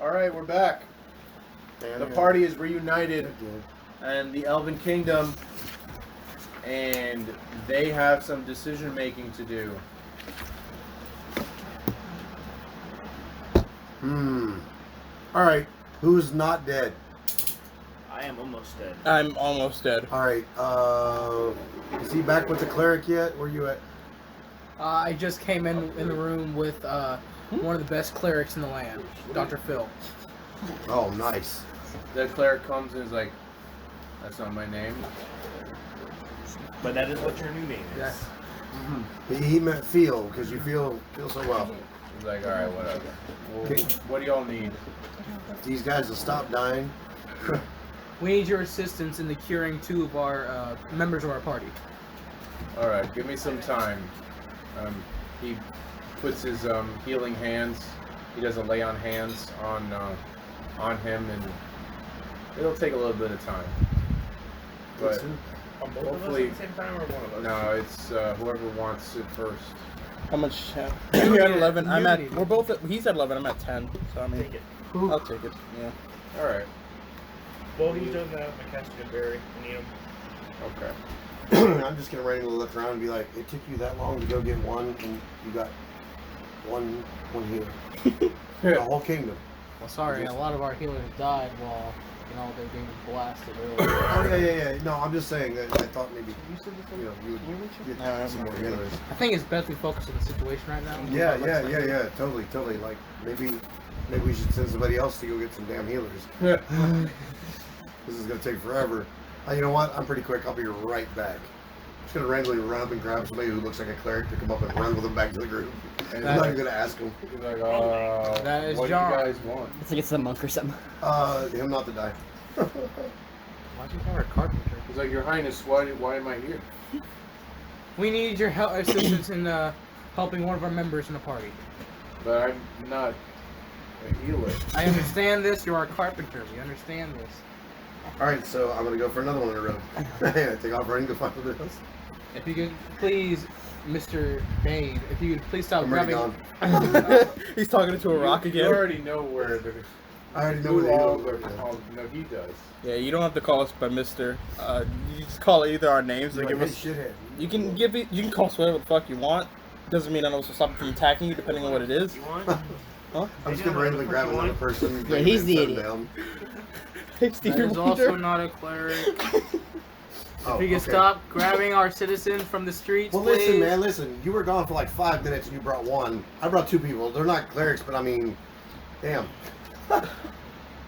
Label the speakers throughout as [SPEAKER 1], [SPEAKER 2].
[SPEAKER 1] Alright, we're back. The party is reunited and the Elven Kingdom, and they have some decision making to do.
[SPEAKER 2] Alright, who's not dead?
[SPEAKER 3] I am almost dead.
[SPEAKER 4] I'm almost dead.
[SPEAKER 2] Alright, is he back with the cleric yet? Where you at?
[SPEAKER 5] I just came in the room with one of the best clerics in the land, Dr. Phil.
[SPEAKER 2] Oh, nice.
[SPEAKER 1] The cleric comes and is like, that's not my name.
[SPEAKER 3] But that is what your new name is.
[SPEAKER 5] Yes.
[SPEAKER 2] He meant feel, because you feel so well.
[SPEAKER 1] He's like, alright, whatever. Well,
[SPEAKER 2] Okay.
[SPEAKER 1] what do y'all need?
[SPEAKER 2] These guys will stop dying.
[SPEAKER 5] We need your assistance in the curing two of our members of our party.
[SPEAKER 1] Alright, give me some time. He puts his healing hands. He doesn't lay on hands on him, and it'll take a little bit of time. But hopefully,
[SPEAKER 3] At the same time, or one of us?
[SPEAKER 1] no, it's whoever wants it first.
[SPEAKER 4] How much? You're at 11. I'm at.
[SPEAKER 5] Unity.
[SPEAKER 4] We're both at. He's at 11. I'm at 10. So I mean,
[SPEAKER 3] Take it.
[SPEAKER 4] I'll take it. Yeah.
[SPEAKER 1] All right.
[SPEAKER 3] Well, he's doing that. My casting and berry. I need him.
[SPEAKER 1] Okay.
[SPEAKER 2] I'm just gonna randomly look around and be like, it took you that long to go get one, and you got one here. The whole kingdom.
[SPEAKER 5] Well, sorry, a lot of our healers died while they're being blasted earlier.
[SPEAKER 2] Oh yeah. No, I'm just saying that I thought maybe you would get some more healers.
[SPEAKER 5] I think it's best we focus on the situation right now.
[SPEAKER 2] Yeah. Totally. Like maybe we should send somebody else to go get some damn healers. This is gonna take forever. You know what? I'm pretty quick. I'll be right back. I'm just gonna randomly run up and grab somebody who looks like a cleric to come up and run with them back to the group. And I'm not even gonna ask him.
[SPEAKER 1] He's like,
[SPEAKER 5] That is
[SPEAKER 1] what
[SPEAKER 5] John.
[SPEAKER 1] do you guys want?
[SPEAKER 6] It's like it's a monk or something.
[SPEAKER 2] Him not to die.
[SPEAKER 5] Why'd you call her carpenter?
[SPEAKER 1] He's like, Your Highness, why am I here?
[SPEAKER 5] We need your assistance in helping one of our members in the party.
[SPEAKER 1] But I'm not a healer.
[SPEAKER 5] I understand this. You're our carpenter. We understand this.
[SPEAKER 2] All right, so I'm gonna go for another one in a row. Take off running to find the rest.
[SPEAKER 5] If you could please, Mr. Bane, if you could please stop
[SPEAKER 2] I'm already
[SPEAKER 5] grabbing.
[SPEAKER 2] gone.
[SPEAKER 4] He's talking to a rock
[SPEAKER 1] You
[SPEAKER 4] again.
[SPEAKER 1] already know where the.
[SPEAKER 2] I already know where the
[SPEAKER 1] all
[SPEAKER 2] healers are.
[SPEAKER 1] Oh, no, he does.
[SPEAKER 4] Yeah, you don't have to call us by Mister. You just call either our names.
[SPEAKER 2] You're
[SPEAKER 4] They
[SPEAKER 2] like,
[SPEAKER 4] give
[SPEAKER 2] hey,
[SPEAKER 4] us.
[SPEAKER 2] shithead.
[SPEAKER 4] You can give it. You can call us whatever the fuck you want. Doesn't mean I know to stop them from attacking you, depending on what it is.
[SPEAKER 3] You want?
[SPEAKER 4] Huh?
[SPEAKER 2] I'm just gonna randomly grab another person.
[SPEAKER 6] Yeah, he's the
[SPEAKER 2] set him
[SPEAKER 6] idiot.
[SPEAKER 2] down.
[SPEAKER 4] Hey, Steve,
[SPEAKER 5] That is also not a cleric.
[SPEAKER 2] Oh,
[SPEAKER 5] If you could
[SPEAKER 2] okay.
[SPEAKER 5] stop grabbing our citizens from the streets,
[SPEAKER 2] Well,
[SPEAKER 5] please.
[SPEAKER 2] listen, man, listen. You were gone for like 5 minutes and you brought one. I brought 2 people. They're not clerics, but I mean, damn.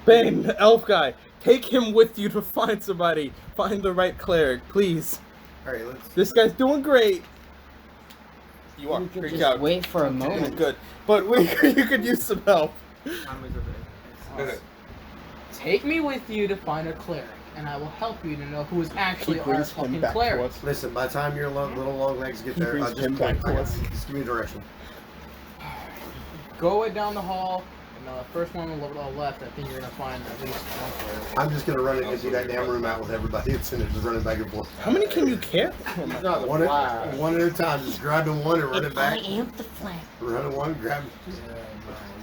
[SPEAKER 4] Bane, the elf guy. Take him with you to find somebody. Find the right cleric, please.
[SPEAKER 2] All right, let's.
[SPEAKER 4] This guy's doing great. You are.
[SPEAKER 6] You could
[SPEAKER 4] Great
[SPEAKER 6] just
[SPEAKER 4] job.
[SPEAKER 6] wait for a
[SPEAKER 4] Doing
[SPEAKER 6] moment.
[SPEAKER 4] good. But you could use some help.
[SPEAKER 5] Take me with you to find a cleric, and I will help you to know who is actually
[SPEAKER 4] He
[SPEAKER 5] our
[SPEAKER 4] brings him
[SPEAKER 5] fucking
[SPEAKER 4] back to
[SPEAKER 5] cleric.
[SPEAKER 4] us.
[SPEAKER 2] Listen, by the time your little long legs get
[SPEAKER 4] He
[SPEAKER 2] there,
[SPEAKER 4] brings
[SPEAKER 2] I'll just
[SPEAKER 4] him back to us.
[SPEAKER 2] Just give me a direction.
[SPEAKER 5] Go way down the hall, and the first one on the left, I think you're gonna find at least one cleric.
[SPEAKER 2] I'm just gonna run and empty that damn room out with everybody that's in it, just running back and forth.
[SPEAKER 4] How many can you carry?
[SPEAKER 1] He's not the
[SPEAKER 2] One
[SPEAKER 1] fly.
[SPEAKER 2] one at a time, just grabbing one and running
[SPEAKER 6] If I
[SPEAKER 2] back.
[SPEAKER 6] am the flag.
[SPEAKER 2] Running one, grab.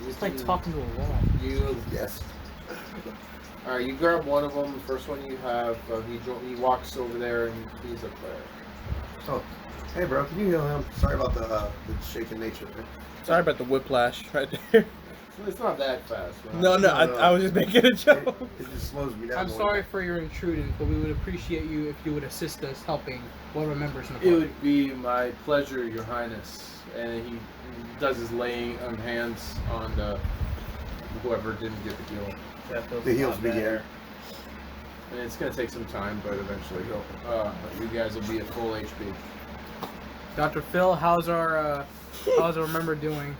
[SPEAKER 5] It's like talking to a wall.
[SPEAKER 1] You.
[SPEAKER 2] Yes.
[SPEAKER 1] All right, you grab one of them. The first one you have, he walks over there and he's a cleric.
[SPEAKER 2] Oh, hey, bro, can you heal him? Sorry about the shaken nature. Man.
[SPEAKER 4] Sorry about the whiplash right there.
[SPEAKER 1] It's not that fast. Right?
[SPEAKER 4] No,
[SPEAKER 2] No.
[SPEAKER 4] I was just making a
[SPEAKER 2] It,
[SPEAKER 4] joke.
[SPEAKER 2] it just slows me down.
[SPEAKER 5] I'm
[SPEAKER 2] more.
[SPEAKER 5] sorry for your intruding, but we would appreciate you if you would assist us helping one of our members in the
[SPEAKER 1] It
[SPEAKER 5] party.
[SPEAKER 1] would be my pleasure, Your Highness. And he does his laying on hands on whoever didn't get the heal.
[SPEAKER 3] That feels
[SPEAKER 2] The
[SPEAKER 3] a
[SPEAKER 2] heals
[SPEAKER 3] lot
[SPEAKER 2] begin.
[SPEAKER 3] better.
[SPEAKER 1] And it's gonna take some time, but eventually you guys will be at full HP.
[SPEAKER 5] Dr. Phil, how's our member doing?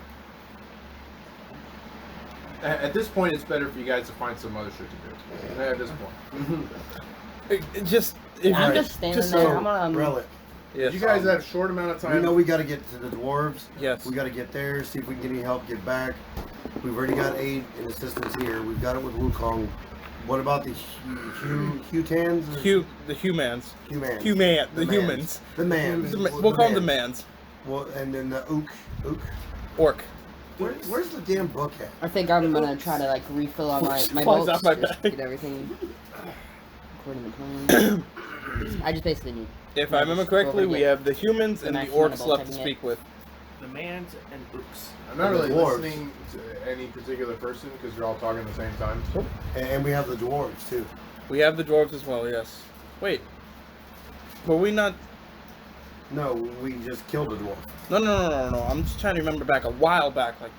[SPEAKER 1] At this point, it's better for you guys to find some other shit to do. At this point.
[SPEAKER 4] I'm just
[SPEAKER 6] standing
[SPEAKER 4] just
[SPEAKER 6] there.
[SPEAKER 2] So,
[SPEAKER 6] I'm gonna.
[SPEAKER 2] relic.
[SPEAKER 4] Yes.
[SPEAKER 1] You guys have a short amount of time.
[SPEAKER 2] We know we got to get to the dwarves.
[SPEAKER 4] Yes.
[SPEAKER 2] We got to get there, see if we can get any help, get back. We've already got aid and assistance here. We've got it with Wukong. What about the Hutans?
[SPEAKER 4] The humans.
[SPEAKER 2] Humans.
[SPEAKER 4] The
[SPEAKER 2] mans.
[SPEAKER 4] humans.
[SPEAKER 2] The mans.
[SPEAKER 4] We'll call them the mans.
[SPEAKER 2] Well, and then the Ook.
[SPEAKER 4] Orc.
[SPEAKER 2] Where's the damn book at?
[SPEAKER 6] I think I'm gonna try to like refill on my
[SPEAKER 4] Flies
[SPEAKER 6] bolts.
[SPEAKER 4] off my
[SPEAKER 6] Just
[SPEAKER 4] bag.
[SPEAKER 6] get everything according to plan. I just basically need.
[SPEAKER 4] If I remember correctly, we have the humans and the
[SPEAKER 6] maximum
[SPEAKER 4] orcs
[SPEAKER 6] of
[SPEAKER 4] left to
[SPEAKER 6] typing it.
[SPEAKER 4] speak with.
[SPEAKER 3] The mans and oops.
[SPEAKER 1] I'm not really
[SPEAKER 2] Dwarves.
[SPEAKER 1] listening to any particular person because you're all talking at the same time.
[SPEAKER 2] And we have the dwarves too.
[SPEAKER 4] We have the dwarves as well, yes. Wait. Were we not...
[SPEAKER 2] No, we just killed a dwarf.
[SPEAKER 4] No. I'm just trying to remember back a while back, like,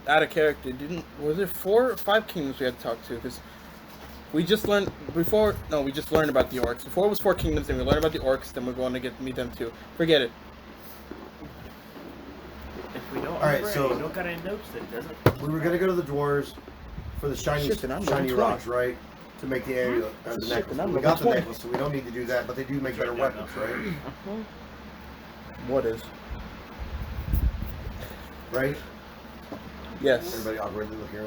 [SPEAKER 4] out of character. Was there 4 or 5 kingdoms we had to talk to? Because we just learned before... No, we just learned about the orcs. Before it was 4 kingdoms, then we learned about the orcs, then we're going to meet them too. Forget it.
[SPEAKER 3] If we don't
[SPEAKER 2] Alright,
[SPEAKER 3] remember,
[SPEAKER 2] so-
[SPEAKER 3] you don't got any notes that doesn't.
[SPEAKER 2] We were gonna go to the dwarves for the shiny
[SPEAKER 4] Shit, then I'm going 20.
[SPEAKER 2] rocks, right? To make the amulet, the
[SPEAKER 4] Shit,
[SPEAKER 2] necklace.
[SPEAKER 4] then I'm
[SPEAKER 2] We got the
[SPEAKER 4] 20.
[SPEAKER 2] necklace, so we don't need to do that. But they do make better weapons, right?
[SPEAKER 4] What is?
[SPEAKER 2] Right?
[SPEAKER 4] Yes.
[SPEAKER 2] Everybody awkwardly look here.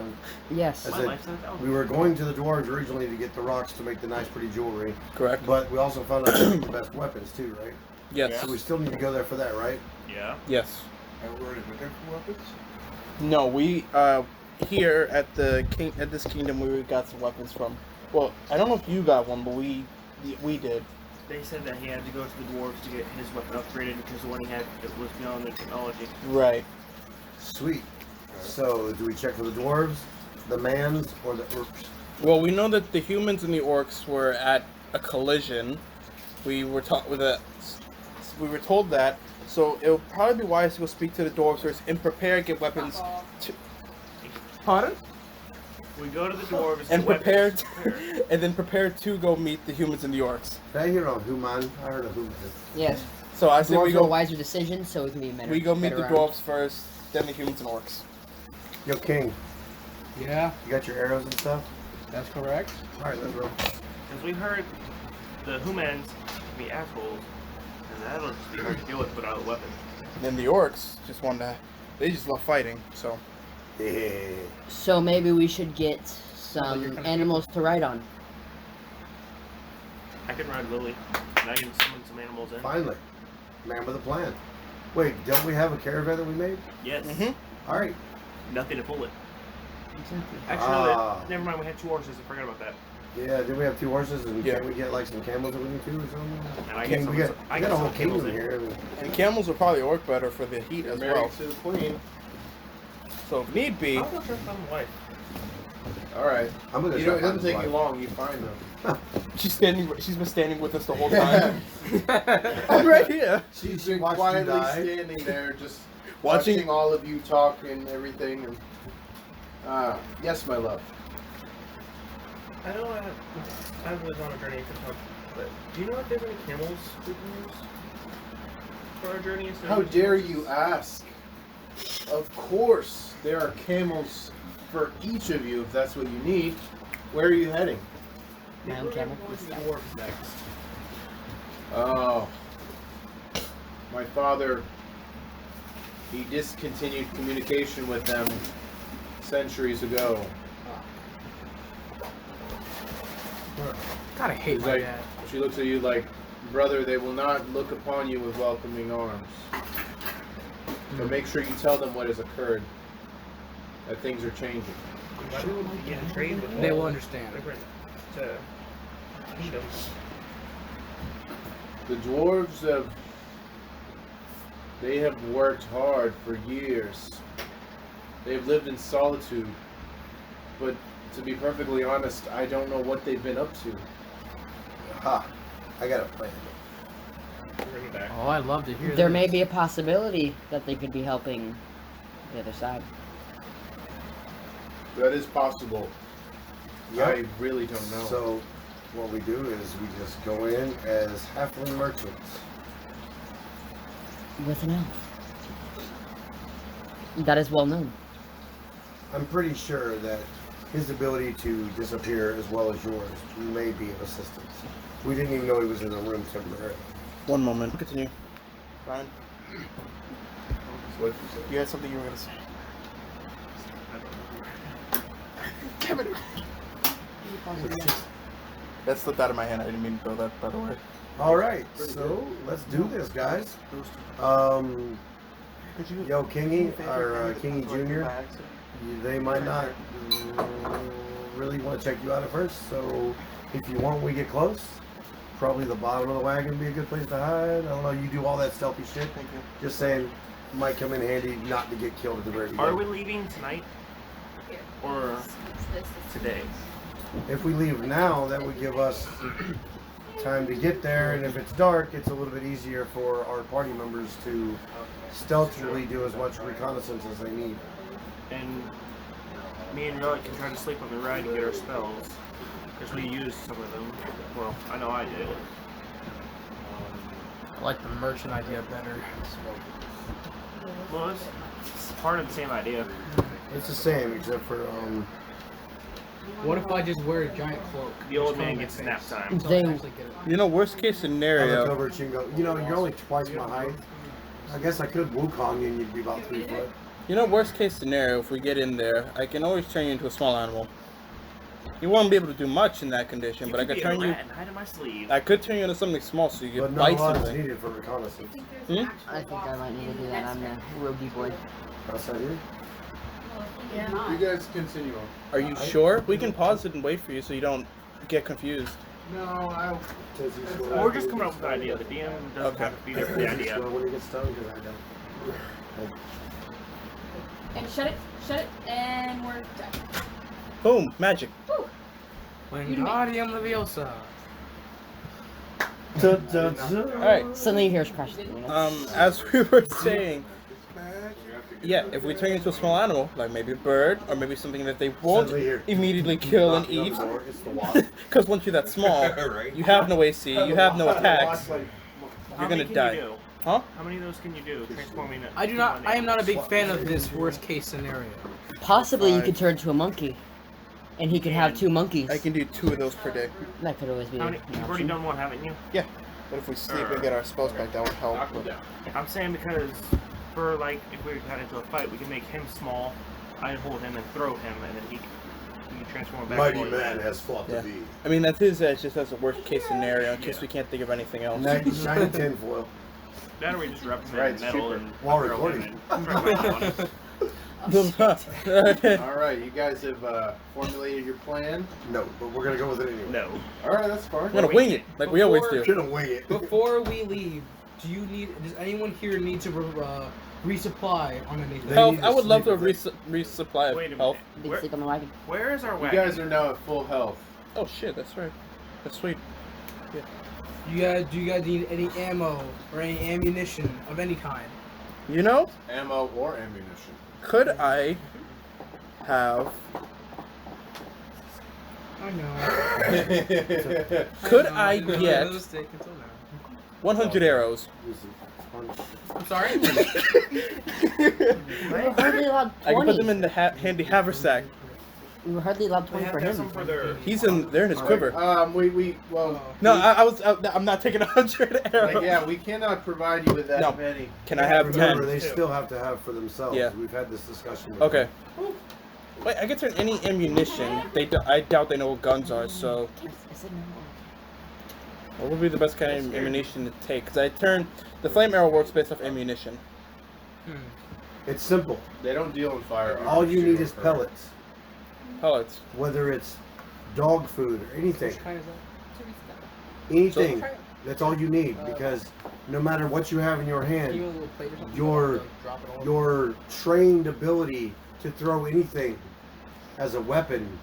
[SPEAKER 6] Yes.
[SPEAKER 2] I
[SPEAKER 3] My
[SPEAKER 2] said,
[SPEAKER 3] life's not that
[SPEAKER 2] we were going to the dwarves originally to get the rocks to make the nice, pretty jewelry.
[SPEAKER 4] Correct.
[SPEAKER 2] But we also found out they make the best weapons too, right?
[SPEAKER 4] Yes.
[SPEAKER 2] So we still need to go there for that, right?
[SPEAKER 3] Yeah.
[SPEAKER 4] Yes.
[SPEAKER 7] And we're already looking for weapons?
[SPEAKER 4] No, we here at this kingdom we got some weapons from. Well, I don't know if you got one, but we did.
[SPEAKER 3] They said that he had to go to the dwarves to get his weapon upgraded because the one he had it was beyond the technology.
[SPEAKER 4] Right.
[SPEAKER 2] Sweet. So do we check for the dwarves, the mans, or the orcs?
[SPEAKER 4] Well, we know that the humans and the orcs were at a collision. We were told that. So it would probably be wise to go speak to the dwarves first and prepare, get weapons. Pardon?
[SPEAKER 3] We go to the dwarves
[SPEAKER 4] And
[SPEAKER 3] get
[SPEAKER 4] prepare,
[SPEAKER 3] weapons prepared.
[SPEAKER 4] and then prepare to go meet the humans and the orcs.
[SPEAKER 2] Did I hear on human? I heard of human.
[SPEAKER 6] Yes.
[SPEAKER 4] So I say
[SPEAKER 6] Dwarves
[SPEAKER 4] we
[SPEAKER 6] are a
[SPEAKER 4] go.
[SPEAKER 6] wiser decision, so it can be better.
[SPEAKER 4] We go meet
[SPEAKER 6] better
[SPEAKER 4] the
[SPEAKER 6] armed.
[SPEAKER 4] dwarves first, then the humans and orcs.
[SPEAKER 2] Yo, King,
[SPEAKER 5] Yeah,
[SPEAKER 2] you got your arrows and stuff?
[SPEAKER 5] that's correct.
[SPEAKER 2] All right, let's roll.
[SPEAKER 3] Because we heard the humans can be assholes, and that'll just be hard to deal with without a weapon.
[SPEAKER 4] And then the orcs just want to. They just love fighting. So
[SPEAKER 2] Yeah.
[SPEAKER 6] So maybe we should get some animals to ride on.
[SPEAKER 3] I can ride Lily, and I can summon some animals in.
[SPEAKER 2] Finally, man with a plan. Wait, don't we have a caravan that we made?
[SPEAKER 3] Yes.
[SPEAKER 2] All right.
[SPEAKER 3] Nothing to pull it.
[SPEAKER 6] Exactly.
[SPEAKER 3] Actually,
[SPEAKER 2] Ah.
[SPEAKER 3] no, never mind. We had 2 horses. I forgot about that.
[SPEAKER 2] Yeah, did we have 2 horses? And
[SPEAKER 4] Yeah.
[SPEAKER 2] can't we get like some camels that we need to or something?
[SPEAKER 3] And I
[SPEAKER 2] King,
[SPEAKER 3] get
[SPEAKER 2] we
[SPEAKER 3] some.
[SPEAKER 2] got,
[SPEAKER 3] I
[SPEAKER 2] we
[SPEAKER 3] get
[SPEAKER 2] got a
[SPEAKER 3] some
[SPEAKER 2] whole kingdom
[SPEAKER 3] camels in.
[SPEAKER 2] here.
[SPEAKER 4] and camels will probably work better for the heat as
[SPEAKER 1] Married
[SPEAKER 4] well.
[SPEAKER 1] to the queen.
[SPEAKER 4] So if need be,
[SPEAKER 3] How about your fun wife?
[SPEAKER 1] All right.
[SPEAKER 2] I'm gonna
[SPEAKER 1] You
[SPEAKER 2] try
[SPEAKER 1] know, it doesn't
[SPEAKER 2] to find
[SPEAKER 1] take you
[SPEAKER 2] his wife.
[SPEAKER 1] long. You find them.
[SPEAKER 4] she's been standing with us the whole time. I'm right here.
[SPEAKER 1] She's
[SPEAKER 2] She
[SPEAKER 1] been
[SPEAKER 2] watched you
[SPEAKER 1] quietly
[SPEAKER 2] die.
[SPEAKER 1] standing there, just
[SPEAKER 4] Watching-
[SPEAKER 1] watching all of you talk and everything. And yes, my love.
[SPEAKER 3] I know I was on a journey to talk, but do you know if there's any camels we can use for our journey? instead
[SPEAKER 1] How
[SPEAKER 3] of-
[SPEAKER 1] dare you ask? Of course, there are camels for each of you if that's what you need. Where are you heading?
[SPEAKER 6] My own
[SPEAKER 3] We're
[SPEAKER 6] camel.
[SPEAKER 3] going to the dwarves next.
[SPEAKER 1] Oh, my father. He discontinued communication with them centuries ago.
[SPEAKER 5] God, I hate
[SPEAKER 1] He's
[SPEAKER 5] my
[SPEAKER 1] like,
[SPEAKER 5] dad.
[SPEAKER 1] she looks at you like, brother, they will not look upon you with welcoming arms. But make sure you tell them what has occurred. That things are changing.
[SPEAKER 3] Why would we get a trade with
[SPEAKER 5] They
[SPEAKER 3] all
[SPEAKER 5] will understand.
[SPEAKER 3] different kingdoms?
[SPEAKER 1] The dwarves they have worked hard for years. They've lived in solitude. But to be perfectly honest, I don't know what they've been up to.
[SPEAKER 2] Ha! I got a plan.
[SPEAKER 3] Bring it back.
[SPEAKER 5] Oh, I'd love to hear
[SPEAKER 6] There
[SPEAKER 5] this.
[SPEAKER 6] may be a possibility that they could be helping the other side.
[SPEAKER 1] That is possible.
[SPEAKER 2] Yep.
[SPEAKER 1] I really don't know.
[SPEAKER 2] So, what we do is we just go in as halfling merchants.
[SPEAKER 6] With an elf. That is well known.
[SPEAKER 2] I'm pretty sure that his ability to disappear as well as yours may be of assistance. We didn't even know he was in the room temporarily.
[SPEAKER 4] One moment. Continue. Ryan,
[SPEAKER 1] What
[SPEAKER 4] you had something you were gonna say. That slipped out of my hand. I didn't mean to throw that, by the way.
[SPEAKER 2] All right, so let's do this, guys. Yo, Kingy, or Kingy Jr., they might not really want to check you out at first, so if you want, we get close. Probably the bottom of the wagon would be a good place to hide. I don't know, you do all that stealthy shit.
[SPEAKER 3] Thank you.
[SPEAKER 2] Just saying, might come in handy not to get killed at the very beginning.
[SPEAKER 3] Are we leaving tonight? Or today?
[SPEAKER 2] If we leave now, that would give us time to get there, and if it's dark, it's a little bit easier for our party members to stealthily do as much reconnaissance as they need.
[SPEAKER 3] And me and Relic can try to sleep on the ride to get our spells. Because we used some of them. Well, I know I did.
[SPEAKER 5] I like the merchant idea better.
[SPEAKER 3] Well, it's part of the same idea.
[SPEAKER 2] It's the same, except for,
[SPEAKER 5] What if I just wear a giant cloak?
[SPEAKER 3] The old man gets nap time.
[SPEAKER 5] So I actually get it.
[SPEAKER 4] You know, worst case scenario.
[SPEAKER 2] undercover Chingo. You know, you're only twice my height. I guess I could Wukong you and you'd be about 3 foot.
[SPEAKER 4] You know, worst case scenario, if we get in there, I can always turn you into a small animal. You won't be able to do much in that condition, but I could turn you.
[SPEAKER 3] And hide in my sleeve.
[SPEAKER 4] I could turn you into something small, so you
[SPEAKER 2] But
[SPEAKER 4] could
[SPEAKER 2] not a
[SPEAKER 4] bite
[SPEAKER 2] lot is
[SPEAKER 4] something.
[SPEAKER 2] needed for reconnaissance.
[SPEAKER 4] Hmm?
[SPEAKER 6] I think I might need to do that. I'm the roguey boy.
[SPEAKER 2] Outside here?
[SPEAKER 1] You guys continue on.
[SPEAKER 4] Are you sure? We can pause it and wait for you, so you don't get confused.
[SPEAKER 2] No, I.
[SPEAKER 3] Well, we're just coming up with an idea. The DM doesn't
[SPEAKER 4] Okay.
[SPEAKER 3] have to be there for the idea.
[SPEAKER 2] Well, when it gets done, because I don't.
[SPEAKER 8] And shut it, and we're done.
[SPEAKER 4] Boom! Magic.
[SPEAKER 8] Woo.
[SPEAKER 5] Wingardium Leviosa.
[SPEAKER 4] Alright.
[SPEAKER 6] Suddenly you hear us crash.
[SPEAKER 4] As we were saying, yeah, if we turn you into a small animal, like maybe a bird, or maybe something that they won't
[SPEAKER 2] Suddenly here.
[SPEAKER 4] immediately kill and eat,
[SPEAKER 2] It's the water.
[SPEAKER 4] because once you're that small, you have no AC, you have no attacks,
[SPEAKER 3] How
[SPEAKER 4] you're
[SPEAKER 3] many
[SPEAKER 4] gonna
[SPEAKER 3] can
[SPEAKER 4] die.
[SPEAKER 3] you do?
[SPEAKER 4] Huh?
[SPEAKER 3] How many of those can you do? Transforming it.
[SPEAKER 5] I am not a big fan of this worst case scenario.
[SPEAKER 6] Possibly you could turn to a monkey. And he could have 2 monkeys.
[SPEAKER 4] I can do 2 of those per day.
[SPEAKER 6] That could always be
[SPEAKER 3] How
[SPEAKER 6] an
[SPEAKER 3] many, you've already
[SPEAKER 6] option.
[SPEAKER 3] done one, haven't you?
[SPEAKER 4] Yeah. But if we sleep and get our spells back, that would help.
[SPEAKER 1] Knock them down.
[SPEAKER 3] I'm saying because for like if we got into a fight, we can make him small. I'd hold him and throw him, and then he can transform back.
[SPEAKER 2] Mighty
[SPEAKER 3] into
[SPEAKER 2] man has fought
[SPEAKER 4] Yeah.
[SPEAKER 2] the bee.
[SPEAKER 4] I mean, that's his edge, just as a worst case scenario, in case we can't think of anything else.
[SPEAKER 2] Shiny tinfoil.
[SPEAKER 3] That or we just wrap him
[SPEAKER 1] Right,
[SPEAKER 3] in
[SPEAKER 1] it's
[SPEAKER 3] metal
[SPEAKER 1] cheaper.
[SPEAKER 3] and
[SPEAKER 2] While
[SPEAKER 3] throw him
[SPEAKER 2] recording.
[SPEAKER 3] in. Throw him on him.
[SPEAKER 4] Okay.
[SPEAKER 1] All right, you guys have formulated your plan.
[SPEAKER 2] No, but we're gonna go with it anyway.
[SPEAKER 3] No.
[SPEAKER 1] All right, that's fine.
[SPEAKER 4] I'm gonna wing it, like we always do.
[SPEAKER 2] We're gonna wing it.
[SPEAKER 5] Before we leave, does anyone here need to resupply on anything?
[SPEAKER 2] They
[SPEAKER 4] Health,
[SPEAKER 2] need
[SPEAKER 4] I
[SPEAKER 2] to
[SPEAKER 4] would love to
[SPEAKER 2] sleep
[SPEAKER 4] resupply
[SPEAKER 3] Wait a
[SPEAKER 4] of health.
[SPEAKER 3] minute.
[SPEAKER 6] Big
[SPEAKER 3] Where,
[SPEAKER 6] sleep on the wagon.
[SPEAKER 3] where is our
[SPEAKER 1] You
[SPEAKER 3] wagon?
[SPEAKER 1] guys are now at full health.
[SPEAKER 4] Oh shit, that's right. That's sweet.
[SPEAKER 5] Do you guys need any ammo or any ammunition of any kind?
[SPEAKER 4] You know,
[SPEAKER 1] Ammo or ammunition.
[SPEAKER 4] could I have...
[SPEAKER 5] I know.
[SPEAKER 4] Could I get 100 arrows?
[SPEAKER 5] I'm sorry?
[SPEAKER 6] We were hardly allowed
[SPEAKER 4] I can put them
[SPEAKER 6] 20.
[SPEAKER 4] in the handy haversack.
[SPEAKER 6] We were hardly allowed
[SPEAKER 3] They
[SPEAKER 6] 20
[SPEAKER 3] have
[SPEAKER 6] for
[SPEAKER 3] to have
[SPEAKER 6] him.
[SPEAKER 3] some for their.
[SPEAKER 4] They're in his quiver.
[SPEAKER 1] Well.
[SPEAKER 4] No, I'm not taking 100 arrows.
[SPEAKER 1] Yeah, we cannot provide you with that
[SPEAKER 4] No.
[SPEAKER 1] many.
[SPEAKER 4] Can I have
[SPEAKER 2] Remember,
[SPEAKER 4] 10?
[SPEAKER 2] they still have to have for themselves.
[SPEAKER 4] Yeah.
[SPEAKER 2] We've had this discussion. before.
[SPEAKER 4] Okay. Wait, I can turn any ammunition. I doubt they know what guns are, so
[SPEAKER 6] I said no.
[SPEAKER 4] what would be the best kind of ammunition to take? Because the flame arrow works based off ammunition.
[SPEAKER 2] It's simple.
[SPEAKER 1] They don't deal in firearms.
[SPEAKER 2] All you need is
[SPEAKER 1] Sure.
[SPEAKER 2] pellets.
[SPEAKER 4] Pellets.
[SPEAKER 2] Whether it's dog food or anything.
[SPEAKER 5] Which kind is that?
[SPEAKER 2] Anything. That's all you need, because no matter what you have in your
[SPEAKER 5] Can you
[SPEAKER 2] hand,
[SPEAKER 5] a little plate or something?
[SPEAKER 2] Your-
[SPEAKER 5] Drop it all.
[SPEAKER 2] your trained ability to throw anything as a weapon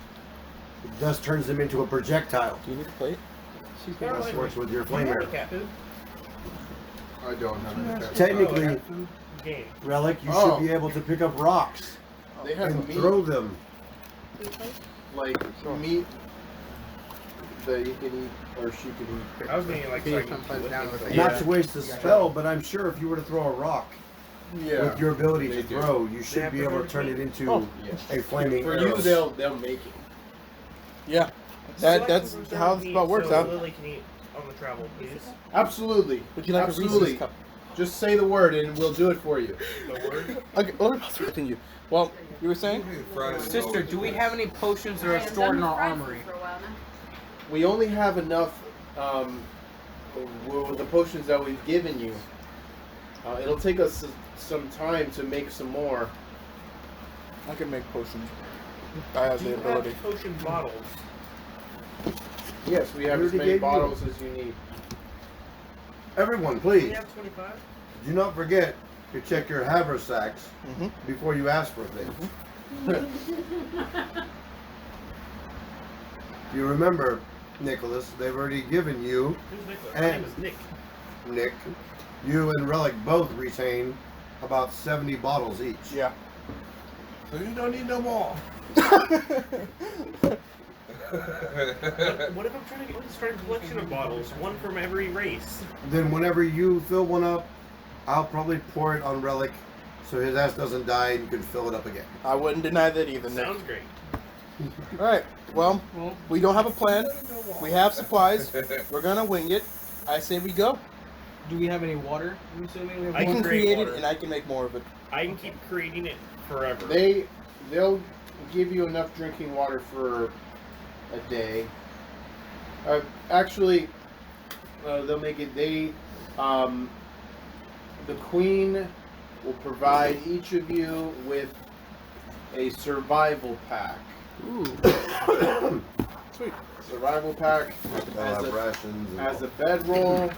[SPEAKER 2] thus turns them into a projectile.
[SPEAKER 4] Do you need a plate?
[SPEAKER 2] This works with your flame arrow.
[SPEAKER 1] I don't know.
[SPEAKER 2] Technically,
[SPEAKER 3] Game.
[SPEAKER 2] Relic, you
[SPEAKER 1] Oh.
[SPEAKER 2] should be able to pick up rocks
[SPEAKER 1] They have
[SPEAKER 2] and
[SPEAKER 1] meat,
[SPEAKER 2] throw them.
[SPEAKER 1] like meat that you can eat or she can eat.
[SPEAKER 3] I was meaning like.
[SPEAKER 5] Can you
[SPEAKER 3] so I
[SPEAKER 5] come
[SPEAKER 3] can
[SPEAKER 5] play
[SPEAKER 3] lift
[SPEAKER 5] down
[SPEAKER 3] it
[SPEAKER 5] with
[SPEAKER 3] with
[SPEAKER 5] it?
[SPEAKER 3] a-
[SPEAKER 2] Not to waste a spell, but I'm sure if you were to throw a rock
[SPEAKER 1] Yeah.
[SPEAKER 2] with your ability
[SPEAKER 1] They
[SPEAKER 2] to
[SPEAKER 1] do.
[SPEAKER 2] throw, you should
[SPEAKER 3] have
[SPEAKER 2] be
[SPEAKER 3] to
[SPEAKER 2] able to
[SPEAKER 3] hurt
[SPEAKER 2] turn
[SPEAKER 3] me?
[SPEAKER 2] it into
[SPEAKER 4] Oh.
[SPEAKER 2] a flaming
[SPEAKER 1] For
[SPEAKER 2] arrow.
[SPEAKER 1] you, they'll make it.
[SPEAKER 4] Yeah. That's how the spell works out.
[SPEAKER 3] Lily can eat on the travel, please.
[SPEAKER 1] Absolutely.
[SPEAKER 4] Would you like a
[SPEAKER 1] Absolutely.
[SPEAKER 4] Reese's cup?
[SPEAKER 1] Just say the word and we'll do it for you.
[SPEAKER 3] The word.
[SPEAKER 4] Okay, let me continue. Well, you were saying?
[SPEAKER 5] Sister, do we have any potions that are stored in our armory?
[SPEAKER 1] We only have enough, with the potions that we've given you. It'll take us some time to make some more.
[SPEAKER 4] I can make potions. I have the ability.
[SPEAKER 3] Have potion bottles?
[SPEAKER 1] Yes, we have
[SPEAKER 2] We
[SPEAKER 1] as
[SPEAKER 2] already
[SPEAKER 1] many
[SPEAKER 2] gave you
[SPEAKER 1] bottles as you need.
[SPEAKER 2] Everyone,
[SPEAKER 3] We
[SPEAKER 2] please,
[SPEAKER 3] have 25?
[SPEAKER 2] do not forget to check your haversacks
[SPEAKER 4] Mm-hmm.
[SPEAKER 2] before you ask for things. You remember, Nicholas, they've already given you,
[SPEAKER 3] Who's Nicholas?
[SPEAKER 2] And-
[SPEAKER 3] My name is Nick.
[SPEAKER 2] Nick, you and Relic both retain about 70 bottles each.
[SPEAKER 4] Yeah.
[SPEAKER 7] So you don't need no more.
[SPEAKER 3] What if I'm trying to start a collection of bottles? One from every race.
[SPEAKER 2] Then whenever you fill one up, I'll probably pour it on Relic so his ass doesn't die and you can fill it up again.
[SPEAKER 4] I wouldn't deny that either, Nick.
[SPEAKER 3] Sounds great.
[SPEAKER 4] Alright, well, we don't have a plan. We have supplies. We're gonna wing it. I say we go.
[SPEAKER 5] Do we have any water? I'm assuming we have
[SPEAKER 3] I
[SPEAKER 4] I
[SPEAKER 3] can
[SPEAKER 4] can
[SPEAKER 3] create
[SPEAKER 4] create
[SPEAKER 3] water.
[SPEAKER 4] it and I can make more of it.
[SPEAKER 3] I can keep creating it forever.
[SPEAKER 1] They'll give you enough drinking water for a day. Actually, they'll make it. The queen will provide each of you with a survival pack.
[SPEAKER 5] Ooh.
[SPEAKER 4] Sweet.
[SPEAKER 1] Survival pack
[SPEAKER 2] They'll
[SPEAKER 1] as
[SPEAKER 2] have
[SPEAKER 1] a,
[SPEAKER 2] rations. And
[SPEAKER 1] as a bedroll.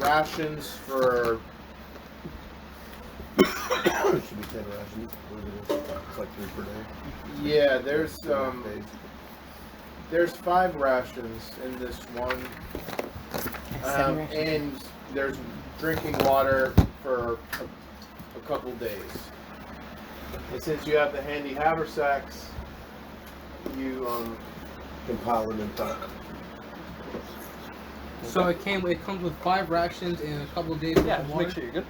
[SPEAKER 1] Rations for
[SPEAKER 2] it should be 10 rations. It's like 3 per day.
[SPEAKER 1] yeah.
[SPEAKER 2] Days.
[SPEAKER 1] There's 5 rations in this one.
[SPEAKER 6] Seven rations.
[SPEAKER 1] And there's drinking water for a couple days. And since you have the handy haversacks, you
[SPEAKER 2] Compile them in time.
[SPEAKER 5] So it comes with 5 rations and a couple of days
[SPEAKER 4] Yeah,
[SPEAKER 5] worth of
[SPEAKER 4] just
[SPEAKER 5] water.
[SPEAKER 4] make sure you're good.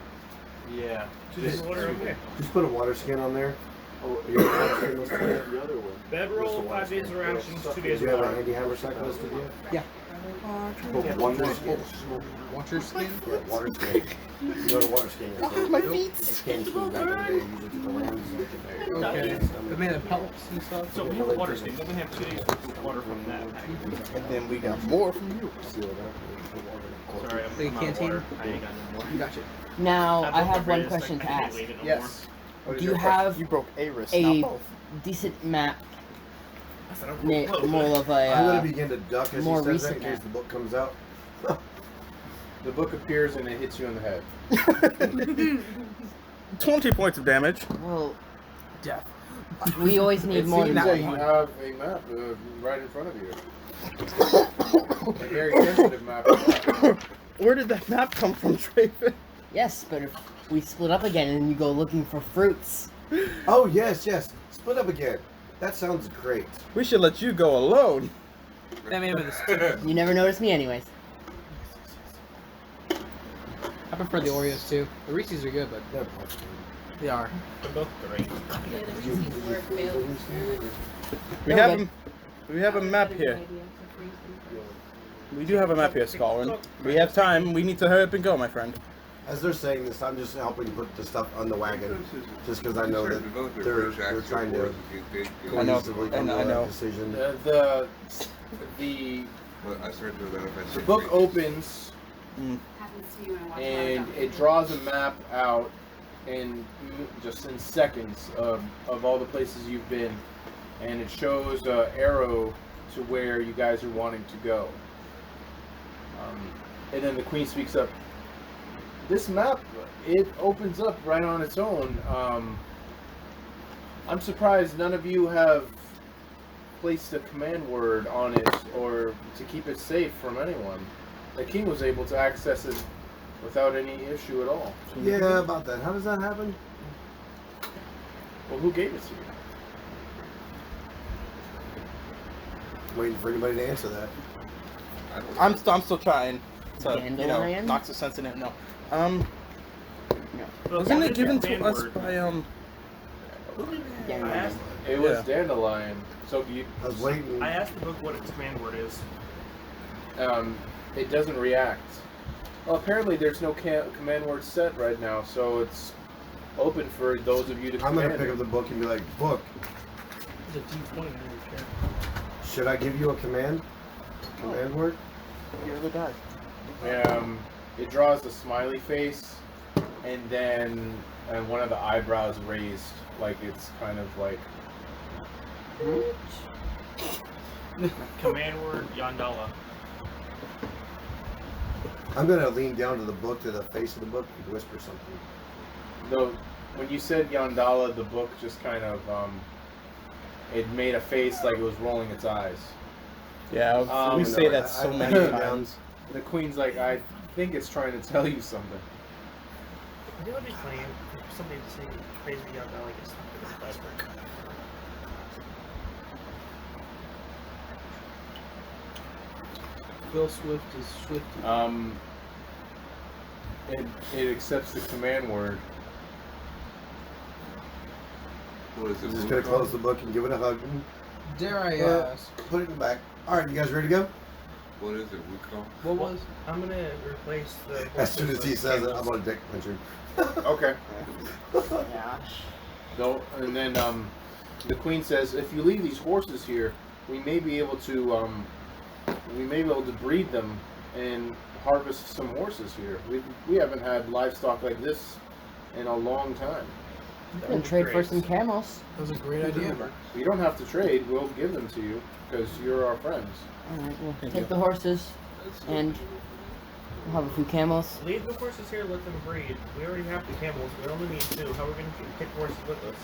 [SPEAKER 1] yeah.
[SPEAKER 3] Just water, okay.
[SPEAKER 2] Just put a water skin on there.
[SPEAKER 1] Oh,
[SPEAKER 2] Your water skin listed yet?
[SPEAKER 1] the other one.
[SPEAKER 3] Bedroll, 5 days of rations, 2
[SPEAKER 2] Do
[SPEAKER 3] days
[SPEAKER 2] you
[SPEAKER 3] of
[SPEAKER 2] have a
[SPEAKER 3] water.
[SPEAKER 2] handy haversack listed yet?
[SPEAKER 5] Yeah.
[SPEAKER 2] Put water skin.
[SPEAKER 5] Water skin?
[SPEAKER 2] Yeah, water skin. You go to water skin.
[SPEAKER 4] My feet.
[SPEAKER 2] Skin skin back in the day. Usually took the lambs and
[SPEAKER 5] Okay. They made of pellets and stuff.
[SPEAKER 3] So we have a water skin. Then we have 2 days worth of water from that.
[SPEAKER 4] And then we got more from you.
[SPEAKER 2] seal it up. Put water in a
[SPEAKER 3] Sorry,
[SPEAKER 5] The
[SPEAKER 3] I'm out of
[SPEAKER 5] canteen?
[SPEAKER 3] water. I ain't got no more.
[SPEAKER 5] Gotcha.
[SPEAKER 6] Now, I have
[SPEAKER 3] broke my
[SPEAKER 6] one
[SPEAKER 3] wrist,
[SPEAKER 6] question
[SPEAKER 3] I
[SPEAKER 6] to
[SPEAKER 3] can't
[SPEAKER 6] ask.
[SPEAKER 3] wave it no
[SPEAKER 1] Yes. What is
[SPEAKER 6] Do you
[SPEAKER 1] your question?
[SPEAKER 6] have
[SPEAKER 4] You broke a wrist,
[SPEAKER 6] a
[SPEAKER 4] not both.
[SPEAKER 6] decent map,
[SPEAKER 3] more. I said I'm
[SPEAKER 6] Nick,
[SPEAKER 3] close.
[SPEAKER 6] more of
[SPEAKER 2] I'm gonna
[SPEAKER 6] a,
[SPEAKER 2] begin to duck as he
[SPEAKER 6] more
[SPEAKER 2] says that in
[SPEAKER 6] recent
[SPEAKER 2] case
[SPEAKER 6] now.
[SPEAKER 2] the book comes out.
[SPEAKER 1] The book appears and it hits you in the head.
[SPEAKER 4] 20 points of damage.
[SPEAKER 6] well,
[SPEAKER 5] Death.
[SPEAKER 6] we always need
[SPEAKER 1] It
[SPEAKER 6] more
[SPEAKER 1] seems
[SPEAKER 6] than
[SPEAKER 1] that
[SPEAKER 6] that.
[SPEAKER 1] you have a map right in front of you. A very sensitive map.
[SPEAKER 4] Where did that map come from, Traven?
[SPEAKER 6] Yes, but if we split up again and you go looking for fruits,
[SPEAKER 2] Oh yes, yes. Split up again. That sounds great.
[SPEAKER 4] We should let you go alone.
[SPEAKER 5] That made me
[SPEAKER 6] you never notice me anyways.
[SPEAKER 5] I prefer the Oreos too. The Reese's are good, but
[SPEAKER 2] They're both good.
[SPEAKER 5] they are.
[SPEAKER 3] They're both great.
[SPEAKER 8] Yeah, the Reese's were failed.
[SPEAKER 4] We
[SPEAKER 6] They're
[SPEAKER 4] have
[SPEAKER 6] good.
[SPEAKER 4] we have a map here. We do have a map here, Scotland. We have time. We need to hurry up and go, my friend.
[SPEAKER 2] As they're saying this, I'm just helping put the stuff on the wagon, just because I know that they're trying to
[SPEAKER 4] I know,
[SPEAKER 2] cohesively come
[SPEAKER 4] and
[SPEAKER 2] to
[SPEAKER 4] I know.
[SPEAKER 2] a decision.
[SPEAKER 1] The
[SPEAKER 7] I started to identify
[SPEAKER 1] the book opens
[SPEAKER 8] Happens to you when I watch
[SPEAKER 1] and
[SPEAKER 8] Marvel.
[SPEAKER 1] it draws a map out in just in seconds of all the places you've been, and it shows an arrow to where you guys are wanting to go. And then the queen speaks up. This map, it opens up right on its own. I'm surprised none of you have placed a command word on it or to keep it safe from anyone. The king was able to access it without any issue at all.
[SPEAKER 2] Yeah, about that. How does that happen?
[SPEAKER 1] Well, who gave it to you?
[SPEAKER 2] Waiting for anybody to answer that.
[SPEAKER 4] I'm still trying to,
[SPEAKER 6] Dandelion?
[SPEAKER 4] knock some sense in it. No.
[SPEAKER 3] Well,
[SPEAKER 4] Wasn't
[SPEAKER 3] what
[SPEAKER 4] it
[SPEAKER 3] is your
[SPEAKER 4] given to
[SPEAKER 3] command
[SPEAKER 4] us
[SPEAKER 3] word?
[SPEAKER 4] by
[SPEAKER 3] I asked,
[SPEAKER 1] It was
[SPEAKER 4] Yeah.
[SPEAKER 1] Dandelion. So you,
[SPEAKER 2] I was waiting.
[SPEAKER 3] I asked the book what its command word is.
[SPEAKER 1] it doesn't react. Well, apparently there's no command word set right now, so it's open for those of you to
[SPEAKER 2] I'm
[SPEAKER 1] command
[SPEAKER 2] gonna pick
[SPEAKER 1] it.
[SPEAKER 2] up the book and be like, book,
[SPEAKER 5] There's a D20 under your chair.
[SPEAKER 2] should I give you a command? Command word?
[SPEAKER 4] You're the guy.
[SPEAKER 1] it draws the smiley face, and then one of the eyebrows raised, like it's kind of like.
[SPEAKER 3] Command word Yandala.
[SPEAKER 2] I'm gonna lean down to the book, to the face of the book, and whisper something.
[SPEAKER 1] No, when you said Yandala, the book just kind of it made a face like it was rolling its eyes.
[SPEAKER 4] Yeah, we say that so many times.
[SPEAKER 1] The queen's like, I think it's trying to tell you something.
[SPEAKER 3] I think it would be funny for somebody to say crazy Yandala gets stuck in his diaper.
[SPEAKER 5] Bill Swift is Swifty.
[SPEAKER 1] It accepts the command word.
[SPEAKER 7] What is it?
[SPEAKER 2] I'm just gonna close the book and give it a hug. And,
[SPEAKER 5] Dare I ask?
[SPEAKER 2] put it in the back. All right, you guys ready to go?
[SPEAKER 7] What is it? Wukong?
[SPEAKER 5] What was?
[SPEAKER 3] I'm gonna replace the.
[SPEAKER 2] As soon as he says it, I'm gonna dick punch him.
[SPEAKER 1] Okay.
[SPEAKER 6] Yeah.
[SPEAKER 1] No, and then the queen says, if you leave these horses here, we may be able to breed them and harvest some horses here. We haven't had livestock like this in a long time.
[SPEAKER 6] And trade for some camels.
[SPEAKER 5] That was a great idea.
[SPEAKER 1] You don't have to trade. We'll give them to you because you're our friends.
[SPEAKER 6] Alright, we'll take the horses and we'll have a few camels.
[SPEAKER 3] Leave the horses here, let them breed. We already have the camels, we only need 2. How are we gonna take horses with us?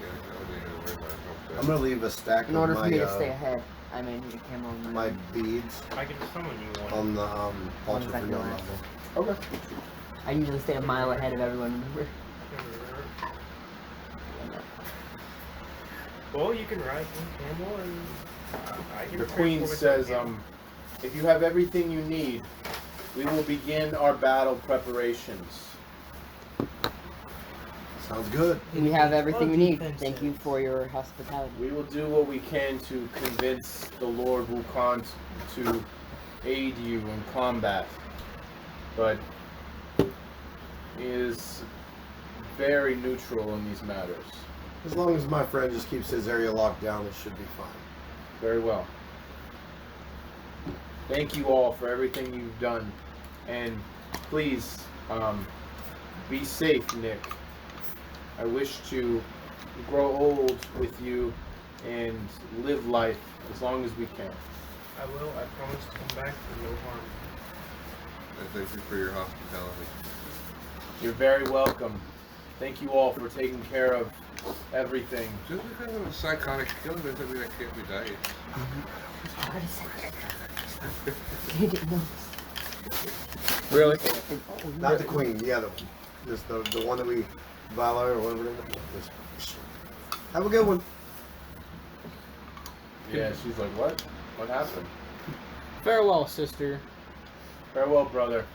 [SPEAKER 7] Yeah, I don't need to worry about it.
[SPEAKER 2] I'm gonna leave a stack
[SPEAKER 6] In
[SPEAKER 2] of
[SPEAKER 6] order
[SPEAKER 2] my,
[SPEAKER 6] for me to stay ahead, I may need a camel in
[SPEAKER 2] my beads
[SPEAKER 3] I can summon you one.
[SPEAKER 2] on the altar
[SPEAKER 6] Exactly
[SPEAKER 2] for your
[SPEAKER 6] right.
[SPEAKER 2] level.
[SPEAKER 1] Okay.
[SPEAKER 6] I usually stay a mile ahead of everyone, remember?
[SPEAKER 3] Well, you can ride one camel and I can
[SPEAKER 1] The
[SPEAKER 3] trade
[SPEAKER 1] queen
[SPEAKER 3] for with
[SPEAKER 1] says,
[SPEAKER 3] that camel.
[SPEAKER 1] if you have everything you need, we will begin our battle preparations.
[SPEAKER 2] Sounds good.
[SPEAKER 6] We have everything we need.
[SPEAKER 5] defenses.
[SPEAKER 6] Thank you for your hospitality.
[SPEAKER 1] We will do what we can to convince the Lord Wukong to aid you in combat. But he is very neutral in these matters.
[SPEAKER 2] As long as my friend just keeps his area locked down, it should be fine.
[SPEAKER 1] Very well. Thank you all for everything you've done. And please, be safe, Nick. I wish to grow old with you and live life as long as we can.
[SPEAKER 3] I will, I promise to come back for no harm.
[SPEAKER 7] And thank you for your hospitality.
[SPEAKER 1] You're very welcome. Thank you all for taking care of everything.
[SPEAKER 7] Just because I'm a psychotic killer doesn't mean I can't be dying.
[SPEAKER 4] Really?
[SPEAKER 2] Not the queen, the other one. Just the one that we, Vala or whatever. Just have a good one.
[SPEAKER 1] Yeah, she's like, what? What happened?
[SPEAKER 5] Farewell, sister.
[SPEAKER 1] Farewell, brother.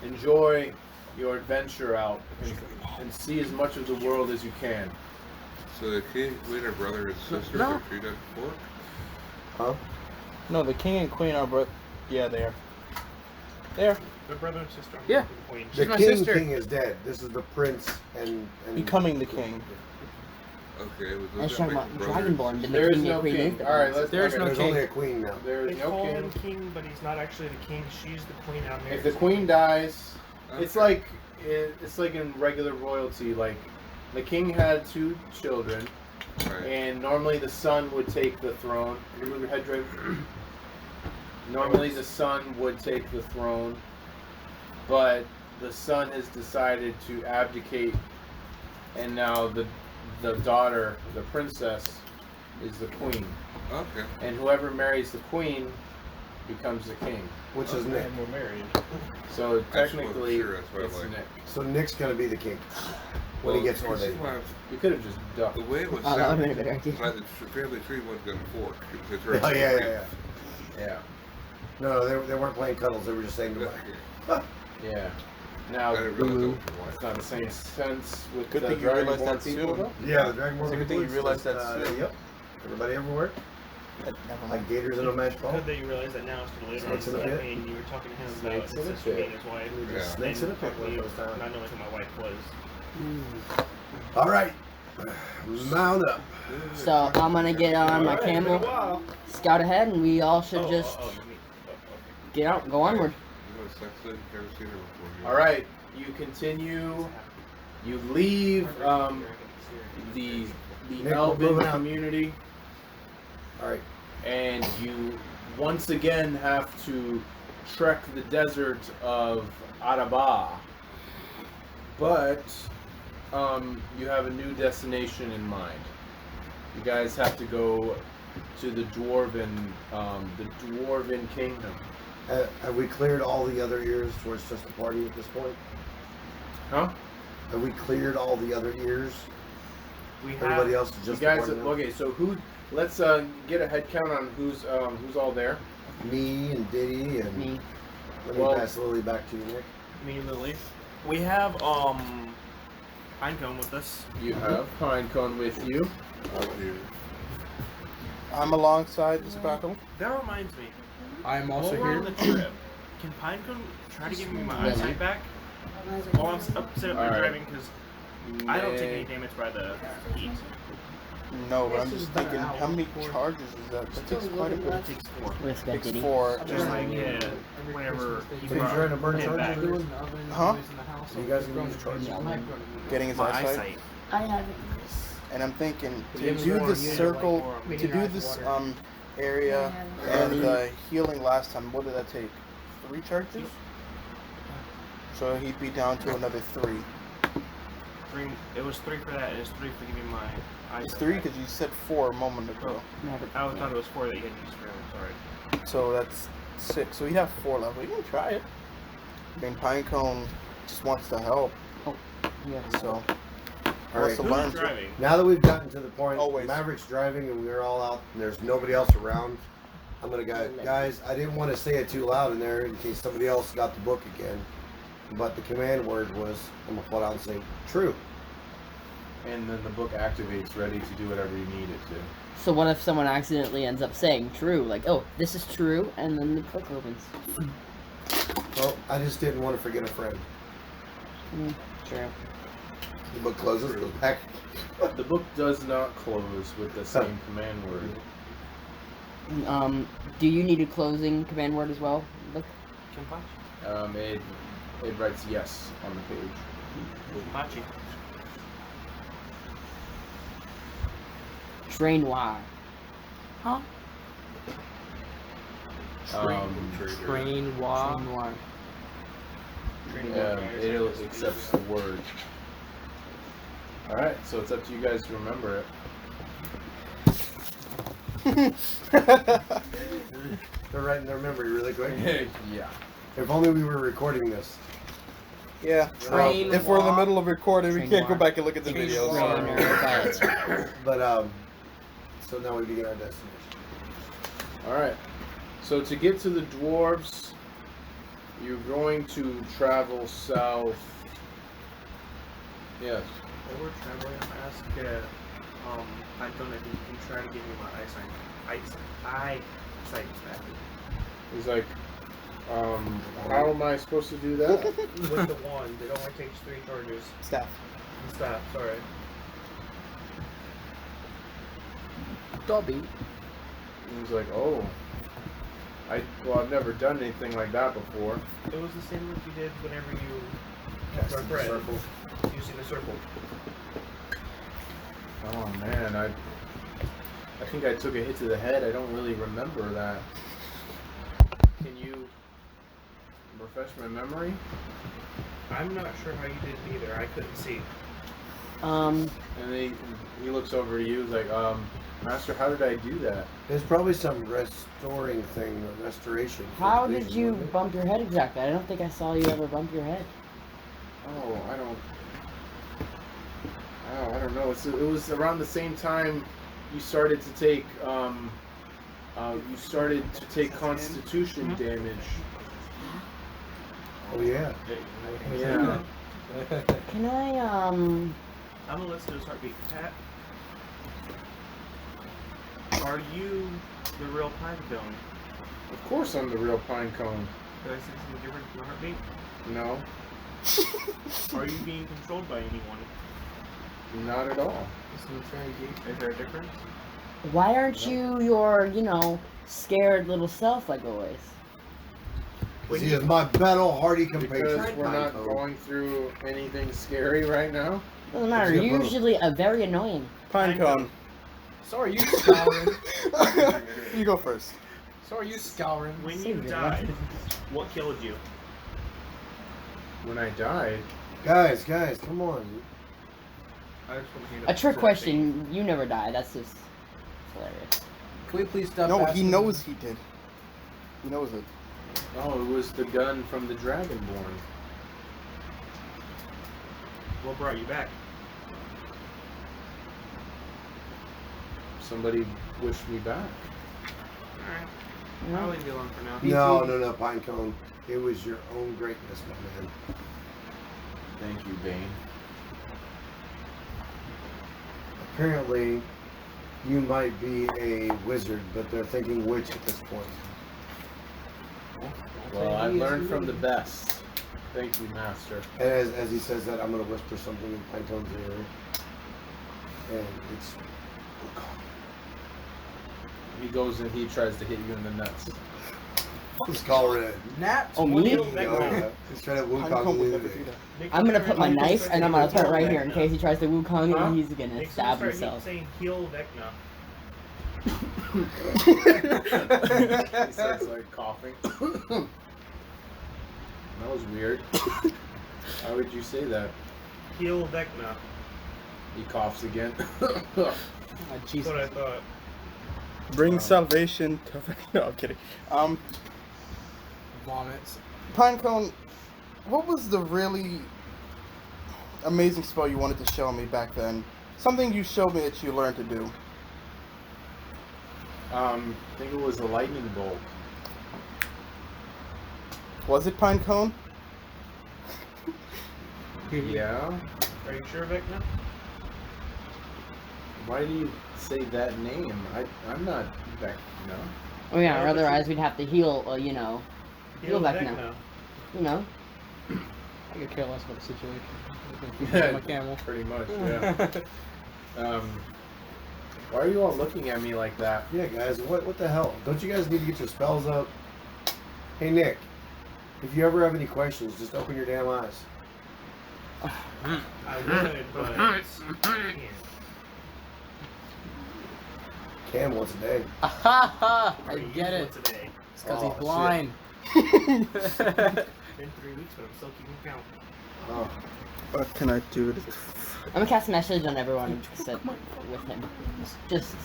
[SPEAKER 1] Enjoy your adventure out and see as much of the world as you can.
[SPEAKER 7] So the king, queen, are brother and sister,
[SPEAKER 4] No.
[SPEAKER 7] or treated before?
[SPEAKER 2] Huh?
[SPEAKER 4] No, the king and queen are both. Yeah, they are. There.
[SPEAKER 3] My brother and sister.
[SPEAKER 4] Yeah.
[SPEAKER 3] The queen.
[SPEAKER 2] The
[SPEAKER 5] my
[SPEAKER 2] king,
[SPEAKER 5] sister.
[SPEAKER 2] king is dead. This is the prince and
[SPEAKER 4] Becoming the king.
[SPEAKER 7] Okay, was
[SPEAKER 6] I was
[SPEAKER 7] that
[SPEAKER 6] talking
[SPEAKER 7] make
[SPEAKER 6] about
[SPEAKER 7] brothers?
[SPEAKER 6] Dragonborn. Did
[SPEAKER 1] There
[SPEAKER 6] the
[SPEAKER 1] is
[SPEAKER 6] king
[SPEAKER 1] no
[SPEAKER 6] and queen
[SPEAKER 1] king.
[SPEAKER 6] is the
[SPEAKER 1] Alright,
[SPEAKER 6] one.
[SPEAKER 1] let's
[SPEAKER 5] There's no
[SPEAKER 2] there's
[SPEAKER 5] king.
[SPEAKER 2] only a queen now.
[SPEAKER 1] There
[SPEAKER 3] They
[SPEAKER 1] is no
[SPEAKER 3] call
[SPEAKER 1] king.
[SPEAKER 3] him king, but he's not actually the king. She's the queen out there.
[SPEAKER 1] If the queen dies, it's
[SPEAKER 7] Okay.
[SPEAKER 1] like in regular royalty. Like the king had 2 children,
[SPEAKER 7] Right.
[SPEAKER 1] and normally the son would take the throne. You move your head, Drake. Normally the son would take the throne, but the son has decided to abdicate, and now the daughter, the princess, is the queen,
[SPEAKER 7] Okay.
[SPEAKER 1] and whoever marries the queen becomes the king.
[SPEAKER 2] Which is Nick.
[SPEAKER 3] And we're married.
[SPEAKER 1] So
[SPEAKER 7] That's what-
[SPEAKER 1] technically,
[SPEAKER 7] sure, that's what I
[SPEAKER 1] it's
[SPEAKER 7] like.
[SPEAKER 1] Nick.
[SPEAKER 2] So Nick's gonna be the king when he gets
[SPEAKER 7] this is
[SPEAKER 2] ordained.
[SPEAKER 7] why
[SPEAKER 1] You could have just ducked.
[SPEAKER 7] the way it was
[SPEAKER 6] Oh, that would've
[SPEAKER 7] sounding,
[SPEAKER 6] been a better idea.
[SPEAKER 7] it's like the family tree wasn't going to fork. It was
[SPEAKER 2] Oh yeah.
[SPEAKER 1] Yeah,
[SPEAKER 2] No, they weren't playing cuddles. They were just saying goodbye.
[SPEAKER 1] yeah. Now
[SPEAKER 7] I didn't realize that was
[SPEAKER 1] it's
[SPEAKER 7] your
[SPEAKER 1] not the same sense with
[SPEAKER 4] Good
[SPEAKER 1] the
[SPEAKER 4] thing you realized
[SPEAKER 1] Dragonborn
[SPEAKER 4] that
[SPEAKER 1] people,
[SPEAKER 4] soon.
[SPEAKER 1] though.
[SPEAKER 2] Yeah, the Dragon Ball.
[SPEAKER 4] It's a good thing you realized that soon.
[SPEAKER 2] Yep. Everybody everywhere.
[SPEAKER 6] Never mind.
[SPEAKER 2] Like gators in a match ball.
[SPEAKER 3] Good that you realize that now instead of later on.
[SPEAKER 2] Snakes in a
[SPEAKER 3] So, I
[SPEAKER 2] pit.
[SPEAKER 3] mean, you were talking to him about
[SPEAKER 1] Snakes in a
[SPEAKER 3] his sister
[SPEAKER 1] pit.
[SPEAKER 3] being his wife.
[SPEAKER 7] Yeah.
[SPEAKER 2] Snakes in a
[SPEAKER 3] and
[SPEAKER 2] pit.
[SPEAKER 3] talking to you
[SPEAKER 2] Those times.
[SPEAKER 3] not knowing who my wife was.
[SPEAKER 2] All right. Mount up.
[SPEAKER 6] So I'm gonna get on my camel, scout ahead, and we all should just
[SPEAKER 3] You mean? Okay.
[SPEAKER 6] get out and go onward.
[SPEAKER 7] a sunset. You've never seen her before.
[SPEAKER 1] All right, you continue. You leave the
[SPEAKER 2] Nick, we're
[SPEAKER 1] Elven
[SPEAKER 2] moving out.
[SPEAKER 1] community,
[SPEAKER 2] All right.
[SPEAKER 1] and you once again have to trek the desert of Araba. But you have a new destination in mind. You guys have to go to the Dwarven Kingdom.
[SPEAKER 2] Have we cleared all the other ears where it's just a party at this point?
[SPEAKER 1] Huh?
[SPEAKER 2] Have we cleared all the other ears?
[SPEAKER 3] We have.
[SPEAKER 2] Everybody else is
[SPEAKER 1] You
[SPEAKER 2] just
[SPEAKER 1] guys,
[SPEAKER 2] a party now?
[SPEAKER 1] okay. So who? Let's get a head count on who's all there.
[SPEAKER 2] Me and Diddy and
[SPEAKER 6] Me.
[SPEAKER 2] let me
[SPEAKER 1] Well-
[SPEAKER 2] pass Lily back to you, Nick.
[SPEAKER 3] Me and Lily. We have Pinecone with us.
[SPEAKER 1] You have Pinecone with you.
[SPEAKER 4] I'm alongside this battle.
[SPEAKER 3] That reminds me.
[SPEAKER 5] I am also
[SPEAKER 3] While we're
[SPEAKER 5] here.
[SPEAKER 3] on the trip, can Pinecone try to give me my eyesight back? While I'm upset at my
[SPEAKER 1] Alright.
[SPEAKER 3] driving, because I don't take any damage by the heat.
[SPEAKER 4] No, but I'm just thinking, how many charges is that? That takes quite a bit.
[SPEAKER 3] It takes 4.
[SPEAKER 6] With that
[SPEAKER 4] Takes
[SPEAKER 6] Diddy.
[SPEAKER 4] 4.
[SPEAKER 3] Just like whenever he
[SPEAKER 2] So you're trying to burn
[SPEAKER 3] it
[SPEAKER 2] charges
[SPEAKER 3] back.
[SPEAKER 2] doing?
[SPEAKER 4] Huh?
[SPEAKER 2] So you guys gonna use charges?
[SPEAKER 4] Getting his
[SPEAKER 3] My
[SPEAKER 4] eyesight.
[SPEAKER 3] eyesight.
[SPEAKER 6] I haven't.
[SPEAKER 4] And I'm thinking to
[SPEAKER 3] Give
[SPEAKER 4] do
[SPEAKER 3] more
[SPEAKER 4] this
[SPEAKER 3] unit,
[SPEAKER 4] circle,
[SPEAKER 3] like,
[SPEAKER 4] to do this area and the healing last time. What did that take? 3 charges. So he'd be down to another 3.
[SPEAKER 3] 3. It was 3 for that. It was 3 for giving my eyesight.
[SPEAKER 4] It's 3
[SPEAKER 3] back.
[SPEAKER 4] because you said 4 a moment ago.
[SPEAKER 3] I thought it was 4 that you had used for him. Sorry.
[SPEAKER 4] So that's 6. So he'd have 4 left. We can try it. I mean, Pinecone just wants to help.
[SPEAKER 6] Yeah.
[SPEAKER 4] So
[SPEAKER 2] All
[SPEAKER 4] wants
[SPEAKER 2] right.
[SPEAKER 4] to learn.
[SPEAKER 3] Who's driving?
[SPEAKER 2] Now that we've gotten to the point,
[SPEAKER 4] Always.
[SPEAKER 2] Maverick's driving and we're all out and there's nobody else around, I'm gonna go, guys, I didn't want to say it too loud in there in case somebody else got the book again. But the command word was, I'm gonna pull it out and say, true.
[SPEAKER 1] And then the book activates, ready to do whatever you need it to.
[SPEAKER 6] So what if someone accidentally ends up saying true? Like, oh, this is true, and then the book opens.
[SPEAKER 2] Well, I just didn't want to forget a friend.
[SPEAKER 6] True.
[SPEAKER 2] The book closes, goes back.
[SPEAKER 1] The book does not close with the same command word.
[SPEAKER 6] Do you need a closing command word as well? Look.
[SPEAKER 3] Kenpachi.
[SPEAKER 1] It writes yes on the page.
[SPEAKER 3] Kenpachi.
[SPEAKER 6] Train noir. Huh?
[SPEAKER 5] Train wa.
[SPEAKER 6] Train noir.
[SPEAKER 1] It accepts the word. All right, so it's up to you guys to remember it.
[SPEAKER 2] They're writing their memory really quick.
[SPEAKER 1] Yeah.
[SPEAKER 2] If only we were recording this.
[SPEAKER 4] Yeah.
[SPEAKER 5] Train
[SPEAKER 4] If we're in the
[SPEAKER 5] walk.
[SPEAKER 4] middle of recording, we
[SPEAKER 6] Train
[SPEAKER 4] can't go
[SPEAKER 6] walk.
[SPEAKER 4] back and look at the
[SPEAKER 5] Train
[SPEAKER 4] videos.
[SPEAKER 6] Trainer,
[SPEAKER 2] But so now we begin our destination.
[SPEAKER 1] All right. So to get to the dwarves, you're going to travel south. Yes.
[SPEAKER 3] While we're traveling, ask Pinecone if he can try to give me my eyesight back.
[SPEAKER 1] He's like, how am I supposed to do that?
[SPEAKER 3] With the wand, it only takes 3 charges.
[SPEAKER 4] Staff.
[SPEAKER 3] Stop, sorry.
[SPEAKER 5] Dobby.
[SPEAKER 1] He's like, oh. I've never done anything like that before.
[SPEAKER 3] It was the same as you did whenever you
[SPEAKER 2] Cast
[SPEAKER 3] our
[SPEAKER 2] the
[SPEAKER 3] friend
[SPEAKER 2] circle.
[SPEAKER 3] using the circle.
[SPEAKER 1] Oh man, I think I took a hit to the head. I don't really remember that. Can you refresh my memory?
[SPEAKER 3] I'm not sure how you did it either. I couldn't see.
[SPEAKER 1] And he looks over to you, he's like, Master, how did I do that?
[SPEAKER 2] There's probably some restoring thing, or restoration. for
[SPEAKER 6] How
[SPEAKER 2] the
[SPEAKER 6] did
[SPEAKER 2] vision,
[SPEAKER 6] you
[SPEAKER 2] wasn't it?
[SPEAKER 6] bump your head exactly? I don't think I saw you ever bump your head.
[SPEAKER 1] Oh, I don't know. It was around the same time you started to take Constitution damage.
[SPEAKER 2] Oh yeah.
[SPEAKER 1] Yeah.
[SPEAKER 6] Can I,
[SPEAKER 3] I'm gonna listen to his heartbeat. Pat, are you the real Pinecone?
[SPEAKER 1] Of course I'm the real Pinecone.
[SPEAKER 3] Did I say something different from the heartbeat?
[SPEAKER 1] No,
[SPEAKER 3] Are you being controlled by anyone?
[SPEAKER 1] not at all.
[SPEAKER 3] Is there a difference?
[SPEAKER 6] why aren't you your, scared little self like always?
[SPEAKER 2] He is my battle-hardy
[SPEAKER 1] Because
[SPEAKER 2] compatriot.
[SPEAKER 1] we're not going through anything scary right now.
[SPEAKER 6] Doesn't matter.
[SPEAKER 2] Let's get
[SPEAKER 6] You're
[SPEAKER 2] both.
[SPEAKER 6] usually a very annoying.
[SPEAKER 4] Pinecone.
[SPEAKER 5] So are you scouring?
[SPEAKER 4] You go first.
[SPEAKER 5] So are you scouring?
[SPEAKER 3] When
[SPEAKER 6] Save
[SPEAKER 3] you
[SPEAKER 6] your
[SPEAKER 3] died,
[SPEAKER 6] life.
[SPEAKER 3] what killed you?
[SPEAKER 1] When I died,
[SPEAKER 2] Guys, come on.
[SPEAKER 3] I just want to hand
[SPEAKER 6] A
[SPEAKER 3] up
[SPEAKER 6] trick
[SPEAKER 3] the
[SPEAKER 6] question. You never die. That's just hilarious.
[SPEAKER 5] Can we please stop?
[SPEAKER 4] No, he
[SPEAKER 5] asking-
[SPEAKER 4] knows he did. He knows it.
[SPEAKER 1] oh, it was the gun from the Dragonborn.
[SPEAKER 3] What brought you back?
[SPEAKER 1] Somebody wished me back.
[SPEAKER 3] Alright.
[SPEAKER 6] No.
[SPEAKER 3] I'll leave you alone for now.
[SPEAKER 2] No, Pinecone. It was your own greatness, my man.
[SPEAKER 1] Thank you, Bane.
[SPEAKER 2] Apparently, you might be a wizard, but they're thinking witch at this point.
[SPEAKER 1] Well, I learned from the best. Thank you, Master.
[SPEAKER 2] And as he says that, I'm going to whisper something in Pinecone's ear. And it's...
[SPEAKER 1] He goes and he tries to hit you in the nuts.
[SPEAKER 2] Let's call her in.
[SPEAKER 5] Naps.
[SPEAKER 6] Oh, me?
[SPEAKER 2] He's trying to Wukong
[SPEAKER 4] Pinecone would
[SPEAKER 2] you
[SPEAKER 4] never
[SPEAKER 2] today.
[SPEAKER 4] do that.
[SPEAKER 6] I'm gonna put my knife and I'm gonna put it right here in case he tries to Wukong
[SPEAKER 1] Huh?
[SPEAKER 6] and he's gonna
[SPEAKER 3] Next
[SPEAKER 6] stab
[SPEAKER 3] time start
[SPEAKER 6] himself.
[SPEAKER 3] saying heal Vecna.
[SPEAKER 1] He starts like coughing. That was weird. Why would you say that?
[SPEAKER 3] Heal Vecna.
[SPEAKER 1] He coughs again.
[SPEAKER 5] Oh,
[SPEAKER 3] That's
[SPEAKER 5] Jesus.
[SPEAKER 3] what I thought.
[SPEAKER 4] Bring salvation to. No, I'm kidding.
[SPEAKER 5] Vomits.
[SPEAKER 4] Pinecone, what was the really amazing spell you wanted to show me back then? Something you showed me that you learned to do.
[SPEAKER 1] I think it was a lightning bolt.
[SPEAKER 4] Was it Pinecone?
[SPEAKER 1] Yeah.
[SPEAKER 3] Are you sure, Vecna?
[SPEAKER 1] Why do you say that name? I'm not back. No.
[SPEAKER 6] Oh yeah, or otherwise we'd have to heal, you know. Heal Vecna. You know.
[SPEAKER 5] I could care less about the situation.
[SPEAKER 1] Yeah,
[SPEAKER 5] My camel.
[SPEAKER 1] pretty much. Yeah. Why are you all looking at me like that?
[SPEAKER 2] Yeah, guys, what the hell? Don't you guys need to get your spells up? Hey, Nick, if you ever have any questions, just open your damn eyes.
[SPEAKER 3] I would, but I can't.
[SPEAKER 2] Cam once a day.
[SPEAKER 5] I get it.
[SPEAKER 3] Today.
[SPEAKER 5] It's because
[SPEAKER 2] Oh,
[SPEAKER 5] he's blind.
[SPEAKER 3] Been 3 weeks, but I'm still keeping count.
[SPEAKER 2] Oh,
[SPEAKER 4] What can I do to...
[SPEAKER 6] I'm gonna cast a message on everyone to sit with him. Just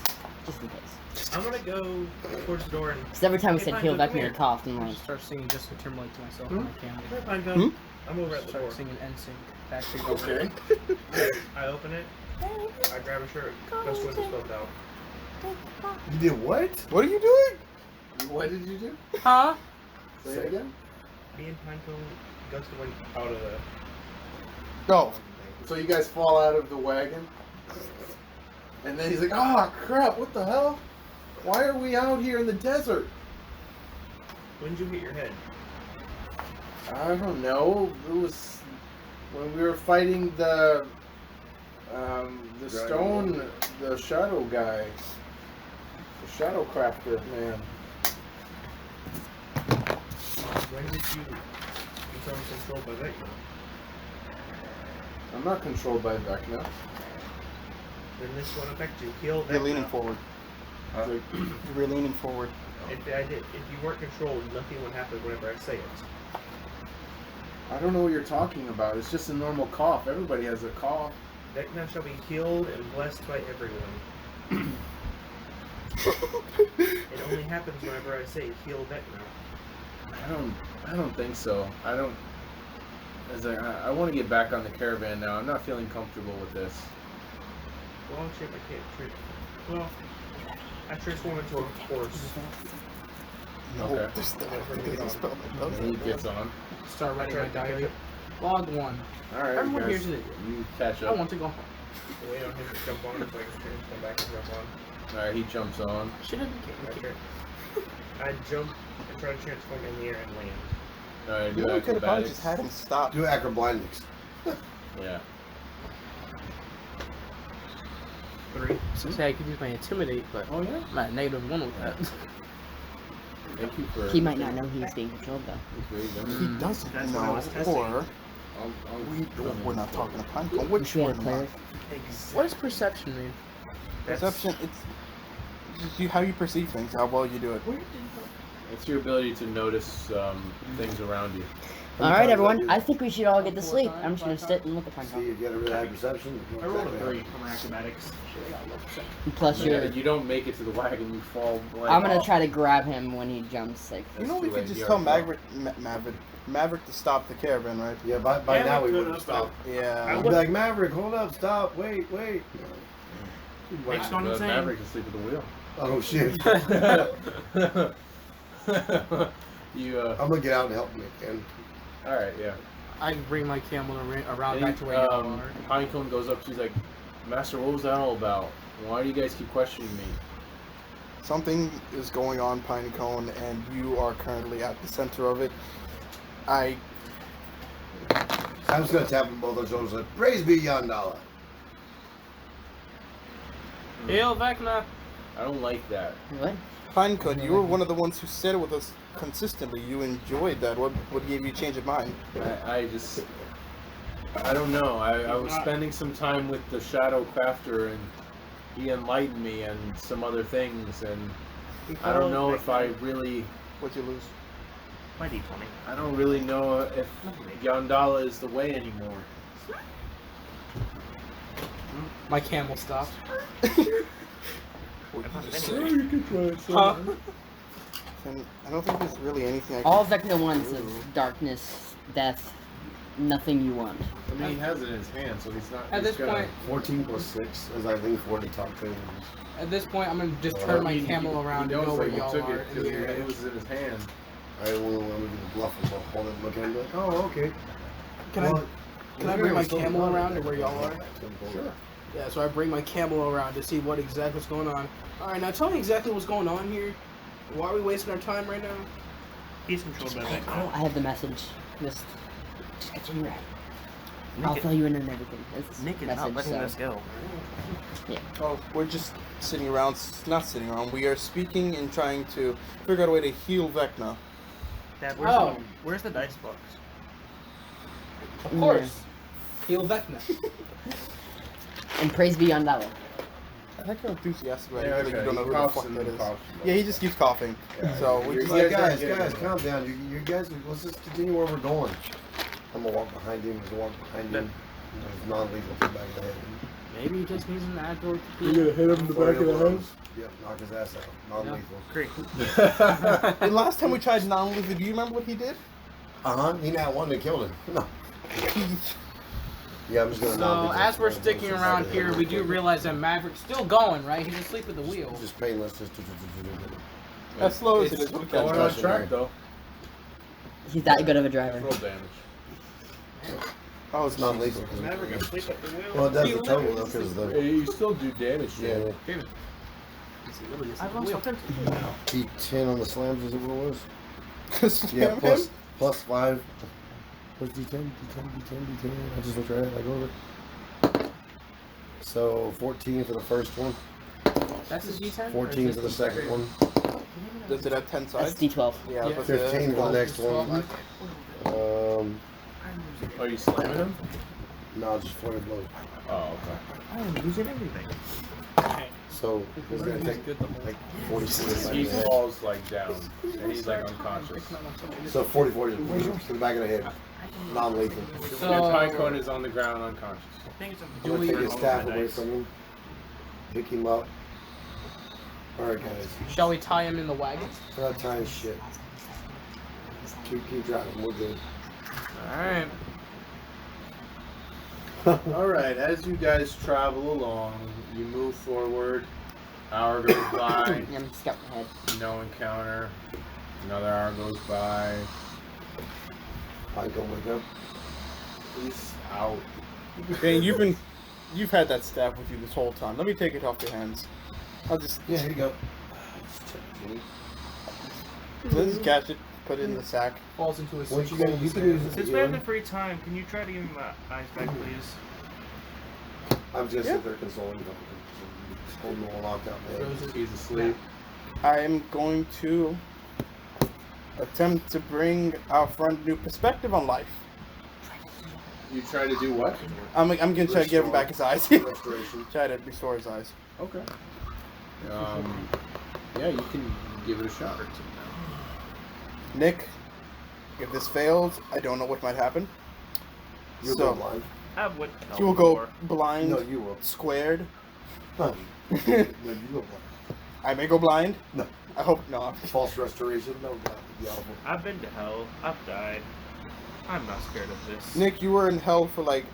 [SPEAKER 6] in case.
[SPEAKER 3] I'm gonna go towards the door and.
[SPEAKER 6] Because every time we
[SPEAKER 3] Hey,
[SPEAKER 6] said
[SPEAKER 3] Pinecone,
[SPEAKER 6] heal
[SPEAKER 3] come
[SPEAKER 6] Vecna
[SPEAKER 3] here.
[SPEAKER 6] or coughed, I'm
[SPEAKER 5] I
[SPEAKER 6] like,
[SPEAKER 5] start singing Justin Timberlake to myself on my camel.
[SPEAKER 3] Come here, Pinecone.
[SPEAKER 4] Hmm?
[SPEAKER 3] I'm over at the door.
[SPEAKER 5] Start singing NSYNC. Backstreet Boys.
[SPEAKER 1] Okay.
[SPEAKER 3] I open it. I grab a shirt. Ghost Winter spelled out.
[SPEAKER 2] you did what?
[SPEAKER 4] What are you doing?
[SPEAKER 1] What did you do?
[SPEAKER 5] Huh?
[SPEAKER 1] Say it again.
[SPEAKER 3] Me and Pinecone, Ghost went out of the.
[SPEAKER 4] Go.
[SPEAKER 1] So you guys fall out of the wagon, and then he's like, "Oh crap! What the hell? Why are we out here in the desert?"
[SPEAKER 3] When did you hit your head?
[SPEAKER 1] I don't know. It was when we were fighting the stone, the shadow guy, the shadow crafter man.
[SPEAKER 3] When did you become controlled by Vecna?
[SPEAKER 1] I'm not controlled by Vecna.
[SPEAKER 3] Then this won't affect you. Heal Vecna.
[SPEAKER 4] You're leaning forward.
[SPEAKER 1] It's like,
[SPEAKER 4] You're leaning forward.
[SPEAKER 3] If you weren't controlled, nothing would happen whenever I say it.
[SPEAKER 1] I don't know what you're talking about. It's just a normal cough. Everybody has a cough.
[SPEAKER 3] Vecna shall be healed and blessed by everyone. It only happens whenever I say heal Vecna.
[SPEAKER 1] I don't think so. I don't. I want to get back on the caravan now. I'm not feeling comfortable with this.
[SPEAKER 3] Well, shit, I can't trick. Well, I transform into a horse.
[SPEAKER 4] No,
[SPEAKER 1] Okay.
[SPEAKER 4] there's a spell that does
[SPEAKER 1] And he
[SPEAKER 4] that.
[SPEAKER 1] gets on.
[SPEAKER 5] Start writing my
[SPEAKER 3] Try to
[SPEAKER 5] diary.
[SPEAKER 3] catch
[SPEAKER 5] Log 1.
[SPEAKER 1] All right,
[SPEAKER 5] Everyone
[SPEAKER 1] you
[SPEAKER 5] here's
[SPEAKER 1] guys,
[SPEAKER 5] an idiot.
[SPEAKER 1] you catch
[SPEAKER 5] I
[SPEAKER 1] up.
[SPEAKER 5] want to go home.
[SPEAKER 3] Wait on him to jump on so I can transform back and jump on.
[SPEAKER 1] All right, he jumps on.
[SPEAKER 5] Should have
[SPEAKER 3] Okay. I jump and try to transform in the air and land.
[SPEAKER 1] All right,
[SPEAKER 4] You
[SPEAKER 1] do
[SPEAKER 4] know, we could have probably
[SPEAKER 1] acrobatics.
[SPEAKER 4] just had him stop.
[SPEAKER 2] Do acroblindness.
[SPEAKER 1] Yeah.
[SPEAKER 5] 3. So say I could use my intimidate, but
[SPEAKER 1] Oh yeah.
[SPEAKER 5] I'm at -1 with that.
[SPEAKER 1] Thank you for.
[SPEAKER 6] He might not know he's being controlled though.
[SPEAKER 1] He
[SPEAKER 4] He doesn't
[SPEAKER 3] That's what I
[SPEAKER 4] know,
[SPEAKER 3] was testing.
[SPEAKER 4] or we're not talking to Pinecone, which
[SPEAKER 6] We
[SPEAKER 4] we're
[SPEAKER 6] have
[SPEAKER 4] not.
[SPEAKER 6] cleric.
[SPEAKER 5] What does perception mean?
[SPEAKER 4] Perception, it's how you perceive things, how well you do it.
[SPEAKER 1] It's your ability to notice things around you.
[SPEAKER 6] All right, everyone. I think we should all get to sleep. I'm just gonna sit and look at
[SPEAKER 2] See
[SPEAKER 6] Pinecone.
[SPEAKER 2] if you had a really high perception.
[SPEAKER 3] I rolled a 3 on my acrobatics.
[SPEAKER 6] Plus,
[SPEAKER 1] Yeah,
[SPEAKER 6] you're.
[SPEAKER 1] you don't make it to the wagon, you fall. Like,
[SPEAKER 6] I'm gonna try to grab him when he jumps. Like,
[SPEAKER 4] You know, we
[SPEAKER 1] too
[SPEAKER 4] could
[SPEAKER 1] late,
[SPEAKER 4] just
[SPEAKER 1] you
[SPEAKER 4] tell
[SPEAKER 1] already
[SPEAKER 4] Maverick to stop the caravan, right?
[SPEAKER 2] Yeah, by
[SPEAKER 3] Yeah,
[SPEAKER 2] now
[SPEAKER 3] we
[SPEAKER 2] we
[SPEAKER 3] could
[SPEAKER 2] would have
[SPEAKER 3] have
[SPEAKER 2] stopped.
[SPEAKER 4] Yeah.
[SPEAKER 2] I'd be like, Maverick, hold up, stop, wait.
[SPEAKER 3] Next on the
[SPEAKER 1] Maverick can sleep at the wheel.
[SPEAKER 2] Oh shit.
[SPEAKER 1] You
[SPEAKER 2] I'm gonna get out and help Nick, and
[SPEAKER 1] all right, yeah.
[SPEAKER 5] I can bring my camel around
[SPEAKER 1] And,
[SPEAKER 5] back to where you are.
[SPEAKER 1] Pinecone goes up. She's like, "Master, what was that all about? Why do you guys keep questioning me?"
[SPEAKER 4] Something is going on, Pinecone, and you are currently at the center of it.
[SPEAKER 2] I'm just gonna tap him both on the shoulders like, praise be Yandala.
[SPEAKER 5] Hail Vecna!
[SPEAKER 1] I don't like that.
[SPEAKER 6] what?
[SPEAKER 4] Pinecone, you were one of the ones who said it with us consistently. You enjoyed that. What gave you a change of mind?
[SPEAKER 1] I don't know. I was spending some time with the Shadow Crafter, and he enlightened me and some other things, and I don't know if I really.
[SPEAKER 4] What'd you lose?
[SPEAKER 3] My D20.
[SPEAKER 1] I don't really know if Yandala is the way anymore.
[SPEAKER 5] My camel stopped.
[SPEAKER 1] Huh?
[SPEAKER 4] And I don't think there's really anything I can
[SPEAKER 6] All Vecna wants is darkness, death, nothing you want.
[SPEAKER 1] I mean, he has it in his hand, so he's not.
[SPEAKER 5] At
[SPEAKER 1] he's
[SPEAKER 5] this
[SPEAKER 1] gonna-
[SPEAKER 5] point,
[SPEAKER 2] 14 plus 6 as I lean forward to talk to him.
[SPEAKER 5] I'm gonna just turn my
[SPEAKER 1] He-
[SPEAKER 5] camel around
[SPEAKER 1] he
[SPEAKER 5] and
[SPEAKER 1] knows,
[SPEAKER 5] go where
[SPEAKER 1] like, he
[SPEAKER 5] y'all
[SPEAKER 1] took
[SPEAKER 5] are.
[SPEAKER 1] it because it was in his hand.
[SPEAKER 2] I will do the bluff and I'll hold it and look at him like, oh, okay.
[SPEAKER 5] Can I bring my camel around to where y'all are?
[SPEAKER 1] Sure.
[SPEAKER 5] Yeah, so I bring my camel around to see what exactly what's going on. Alright, now tell me exactly what's going on here. Why are we wasting our time right now?
[SPEAKER 3] He's controlled by
[SPEAKER 6] Oh,
[SPEAKER 3] Vecna.
[SPEAKER 6] I have the message. Just continue right. I'll fill you in on everything. It's
[SPEAKER 3] Nick is
[SPEAKER 6] message,
[SPEAKER 3] not letting
[SPEAKER 6] so.
[SPEAKER 3] us go.
[SPEAKER 4] Oh, we're just sitting around, not sitting around. We are speaking and trying to figure out a way to heal Vecna.
[SPEAKER 3] Dad,
[SPEAKER 5] Oh.
[SPEAKER 3] where's the dice box?
[SPEAKER 5] Of course. Heal Vecna.
[SPEAKER 6] And praise be Yandala.
[SPEAKER 4] I think you're enthusiastic about
[SPEAKER 1] Yeah,
[SPEAKER 4] it. You
[SPEAKER 1] okay.
[SPEAKER 4] don't know
[SPEAKER 1] He
[SPEAKER 4] who the
[SPEAKER 1] coughs
[SPEAKER 4] fuck
[SPEAKER 1] and
[SPEAKER 4] that is.
[SPEAKER 1] coughs.
[SPEAKER 4] Yeah, he just keeps coughing. So we
[SPEAKER 1] You're-
[SPEAKER 4] just
[SPEAKER 2] Like,
[SPEAKER 1] guys
[SPEAKER 2] guys,
[SPEAKER 1] are getting
[SPEAKER 2] calm down. You guys, let's just continue where we're going. I'm gonna walk behind him. He's gonna walk behind him. He's non-lethal to the back of the head.
[SPEAKER 5] Maybe he just needs an agile
[SPEAKER 1] You're gonna hit him in the back of the head.
[SPEAKER 2] Yep, knock his ass out. Non-lethal.
[SPEAKER 3] Great.
[SPEAKER 4] The last time we tried non-lethal, do you remember what he did?
[SPEAKER 2] He not one that killed him. No. Yeah, I'm just gonna.
[SPEAKER 5] So
[SPEAKER 2] non-lethal
[SPEAKER 5] as we're
[SPEAKER 2] him
[SPEAKER 5] sticking
[SPEAKER 2] to the
[SPEAKER 5] around
[SPEAKER 2] back of the head
[SPEAKER 5] here,
[SPEAKER 2] real
[SPEAKER 5] we do
[SPEAKER 2] quick.
[SPEAKER 5] realize that Maverick's still going, right? He's asleep at the wheel.
[SPEAKER 2] Just painless. Just.
[SPEAKER 4] As slow as it
[SPEAKER 1] It's
[SPEAKER 4] is, we
[SPEAKER 1] going
[SPEAKER 4] can.
[SPEAKER 1] on track though.
[SPEAKER 6] He's that good of a driver.
[SPEAKER 1] Roll damage.
[SPEAKER 4] Oh,
[SPEAKER 2] It's non-lethal.
[SPEAKER 3] Maverick asleep at the wheel.
[SPEAKER 2] Well, it does the total though, because the
[SPEAKER 1] Hey, you still do damage.
[SPEAKER 2] yeah.
[SPEAKER 3] I've lost something.
[SPEAKER 2] D10 on the slams is it what it was?
[SPEAKER 4] Spam
[SPEAKER 2] Yeah,
[SPEAKER 4] him?
[SPEAKER 2] plus 5. What's D10? D10. I just looked right at it. I go over. So 14 for the first one.
[SPEAKER 5] That's his D10?
[SPEAKER 2] 14 for the second one.
[SPEAKER 4] Does it have 10
[SPEAKER 6] That's
[SPEAKER 4] sides?
[SPEAKER 6] D12.
[SPEAKER 4] Yeah,
[SPEAKER 5] Yeah.
[SPEAKER 4] but
[SPEAKER 2] 15 for the next one.
[SPEAKER 1] Are you slamming him?
[SPEAKER 2] No, just 40 blows.
[SPEAKER 1] Oh, okay.
[SPEAKER 3] I'm losing everything.
[SPEAKER 2] So he's gonna take like 46.
[SPEAKER 1] He falls like down, and he's like unconscious.
[SPEAKER 2] So 40 to the back of the head. Non-lethal.
[SPEAKER 5] So-
[SPEAKER 1] Your Pinecone is on the ground unconscious.
[SPEAKER 2] I'm gonna take his staff away from him. Pick him up. Alright guys.
[SPEAKER 5] Shall we tie him in the wagon?
[SPEAKER 2] For that time shit. Keep driving, we're good.
[SPEAKER 5] Alright.
[SPEAKER 1] Alright, as you guys travel along, you move forward. Hour goes by,
[SPEAKER 6] Yeah, I'm scouting ahead.
[SPEAKER 1] no encounter. Another hour goes by.
[SPEAKER 2] I go wake up.
[SPEAKER 1] He's out.
[SPEAKER 4] And you've had that staff with you this whole time. Let me take it off your hands. I'll just
[SPEAKER 2] Yeah, here you go.
[SPEAKER 4] let's catch it, put it in the sack.
[SPEAKER 5] Falls into a
[SPEAKER 2] What you gonna you can use
[SPEAKER 3] Since
[SPEAKER 2] it.
[SPEAKER 3] we have the free time, can you try to give him eyes back, please?
[SPEAKER 2] I'm just sit there consoling him. Just holding the one locked out, man.
[SPEAKER 1] He's asleep.
[SPEAKER 4] I'm going to attempt to bring our friend a new perspective on life.
[SPEAKER 1] You try to do what?
[SPEAKER 4] I'm gonna try to give him back his eyes.
[SPEAKER 2] Restoration.
[SPEAKER 4] Try to restore his eyes.
[SPEAKER 1] Okay. Yeah, you can give it a shot.
[SPEAKER 4] Nick, if this fails, I don't know what might happen.
[SPEAKER 2] You'll
[SPEAKER 4] So-
[SPEAKER 2] go blind.
[SPEAKER 3] I would.
[SPEAKER 4] You will go blind,
[SPEAKER 2] No, you will.
[SPEAKER 4] squared.
[SPEAKER 2] No, no, you go blind.
[SPEAKER 4] I may go blind.
[SPEAKER 2] No.
[SPEAKER 4] I hope not.
[SPEAKER 2] False restoration. No, God, it'd be awful.
[SPEAKER 3] I've been to hell. I've died. I'm not scared of this.
[SPEAKER 4] Nick, you were in hell for like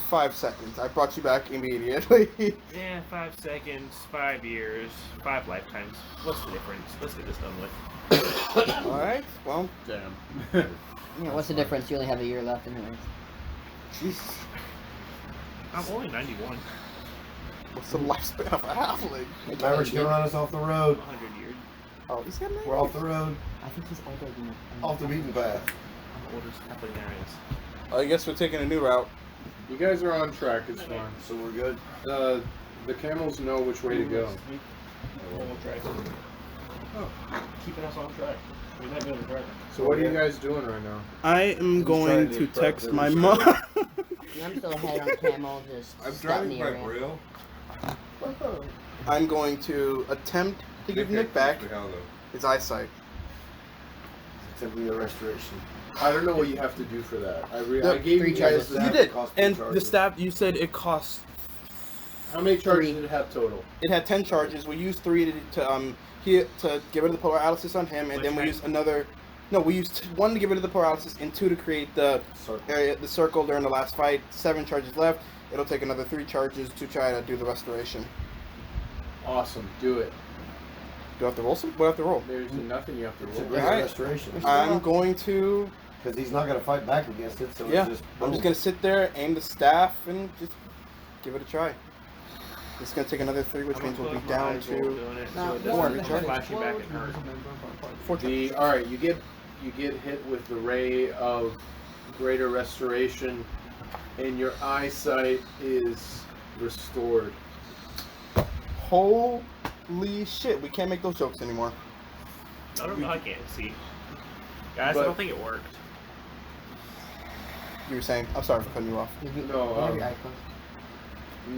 [SPEAKER 4] 5 seconds. I brought you back immediately.
[SPEAKER 3] Yeah, 5 seconds, 5 years, 5 lifetimes. What's the difference? Let's get this done with.
[SPEAKER 4] Alright, well,
[SPEAKER 1] Damn.
[SPEAKER 6] Yeah, what's the difference? You only have a year left anyways.
[SPEAKER 4] Jesus.
[SPEAKER 3] I'm only 91.
[SPEAKER 4] What's the lifespan of a halfling?
[SPEAKER 2] Maverick's gonna run us off the road.
[SPEAKER 3] 100 years.
[SPEAKER 4] Oh, he's got
[SPEAKER 2] We're off the road.
[SPEAKER 6] I think he's older than
[SPEAKER 2] Off the beaten path.
[SPEAKER 3] I'm the oldest halfling there is.
[SPEAKER 4] I guess we're taking a new route.
[SPEAKER 1] You guys are on track. It's fine.
[SPEAKER 2] So we're good.
[SPEAKER 1] The camels know which way to go.
[SPEAKER 3] Keeping us on track. We're not doing the driving.
[SPEAKER 1] So what are you guys doing right now?
[SPEAKER 4] I am going
[SPEAKER 2] trying
[SPEAKER 4] to
[SPEAKER 2] to
[SPEAKER 4] text
[SPEAKER 2] prep
[SPEAKER 4] my
[SPEAKER 2] them.
[SPEAKER 4] mom.
[SPEAKER 6] I'm still ahead on camel, just
[SPEAKER 7] I'm
[SPEAKER 6] scouting
[SPEAKER 7] driving
[SPEAKER 6] the
[SPEAKER 7] by
[SPEAKER 6] area.
[SPEAKER 7] rail.
[SPEAKER 4] I'm going to attempt to give Nick back
[SPEAKER 7] Hell, though.
[SPEAKER 4] his eyesight.
[SPEAKER 2] Attempting the restoration.
[SPEAKER 1] I don't know what you have to do for that. I
[SPEAKER 4] No,
[SPEAKER 1] gave
[SPEAKER 6] 3
[SPEAKER 1] you guys.
[SPEAKER 6] charges.
[SPEAKER 1] The,
[SPEAKER 4] You did,
[SPEAKER 2] Cost
[SPEAKER 4] and
[SPEAKER 2] charges.
[SPEAKER 4] the staff. You said it costs.
[SPEAKER 1] how many charges
[SPEAKER 6] 3.
[SPEAKER 1] did it have total?
[SPEAKER 4] It had 10 charges. We used 3 to get rid of the paralysis on him, and then we used another. No, we used 1 to get rid of the paralysis and 2 to create the area, the circle during the last fight. 7 charges left. It'll take another 3 charges to try to do the restoration.
[SPEAKER 1] Awesome. Do it.
[SPEAKER 4] Do I have to roll some? What do I have to roll?
[SPEAKER 1] There's nothing you have to
[SPEAKER 2] It's a
[SPEAKER 1] roll.
[SPEAKER 2] great
[SPEAKER 4] Alright.
[SPEAKER 2] restoration.
[SPEAKER 4] I'm going to.
[SPEAKER 2] Because he's not gonna fight back against it. So
[SPEAKER 4] Yeah,
[SPEAKER 2] it's just.
[SPEAKER 4] I'm just gonna sit there, aim the staff, and just give it a try. It's gonna take another 3, which
[SPEAKER 3] I'm
[SPEAKER 4] means
[SPEAKER 3] gonna
[SPEAKER 4] we'll be
[SPEAKER 3] close my
[SPEAKER 4] down
[SPEAKER 3] eyes while I'm
[SPEAKER 4] to.
[SPEAKER 3] doing it,
[SPEAKER 6] No,
[SPEAKER 3] so it
[SPEAKER 6] more
[SPEAKER 3] doesn't
[SPEAKER 4] charges.
[SPEAKER 3] flash you back and hurt.
[SPEAKER 4] 4 charges.
[SPEAKER 1] All right. You get hit with the ray of greater restoration, and your eyesight is restored.
[SPEAKER 4] Holy shit! We can't make those jokes anymore.
[SPEAKER 3] I don't know. I can't see. Guys,
[SPEAKER 1] But-
[SPEAKER 3] I don't think it worked.
[SPEAKER 4] You were saying? I'm sorry for cutting you off.
[SPEAKER 6] You have
[SPEAKER 1] No,
[SPEAKER 6] your eye closed.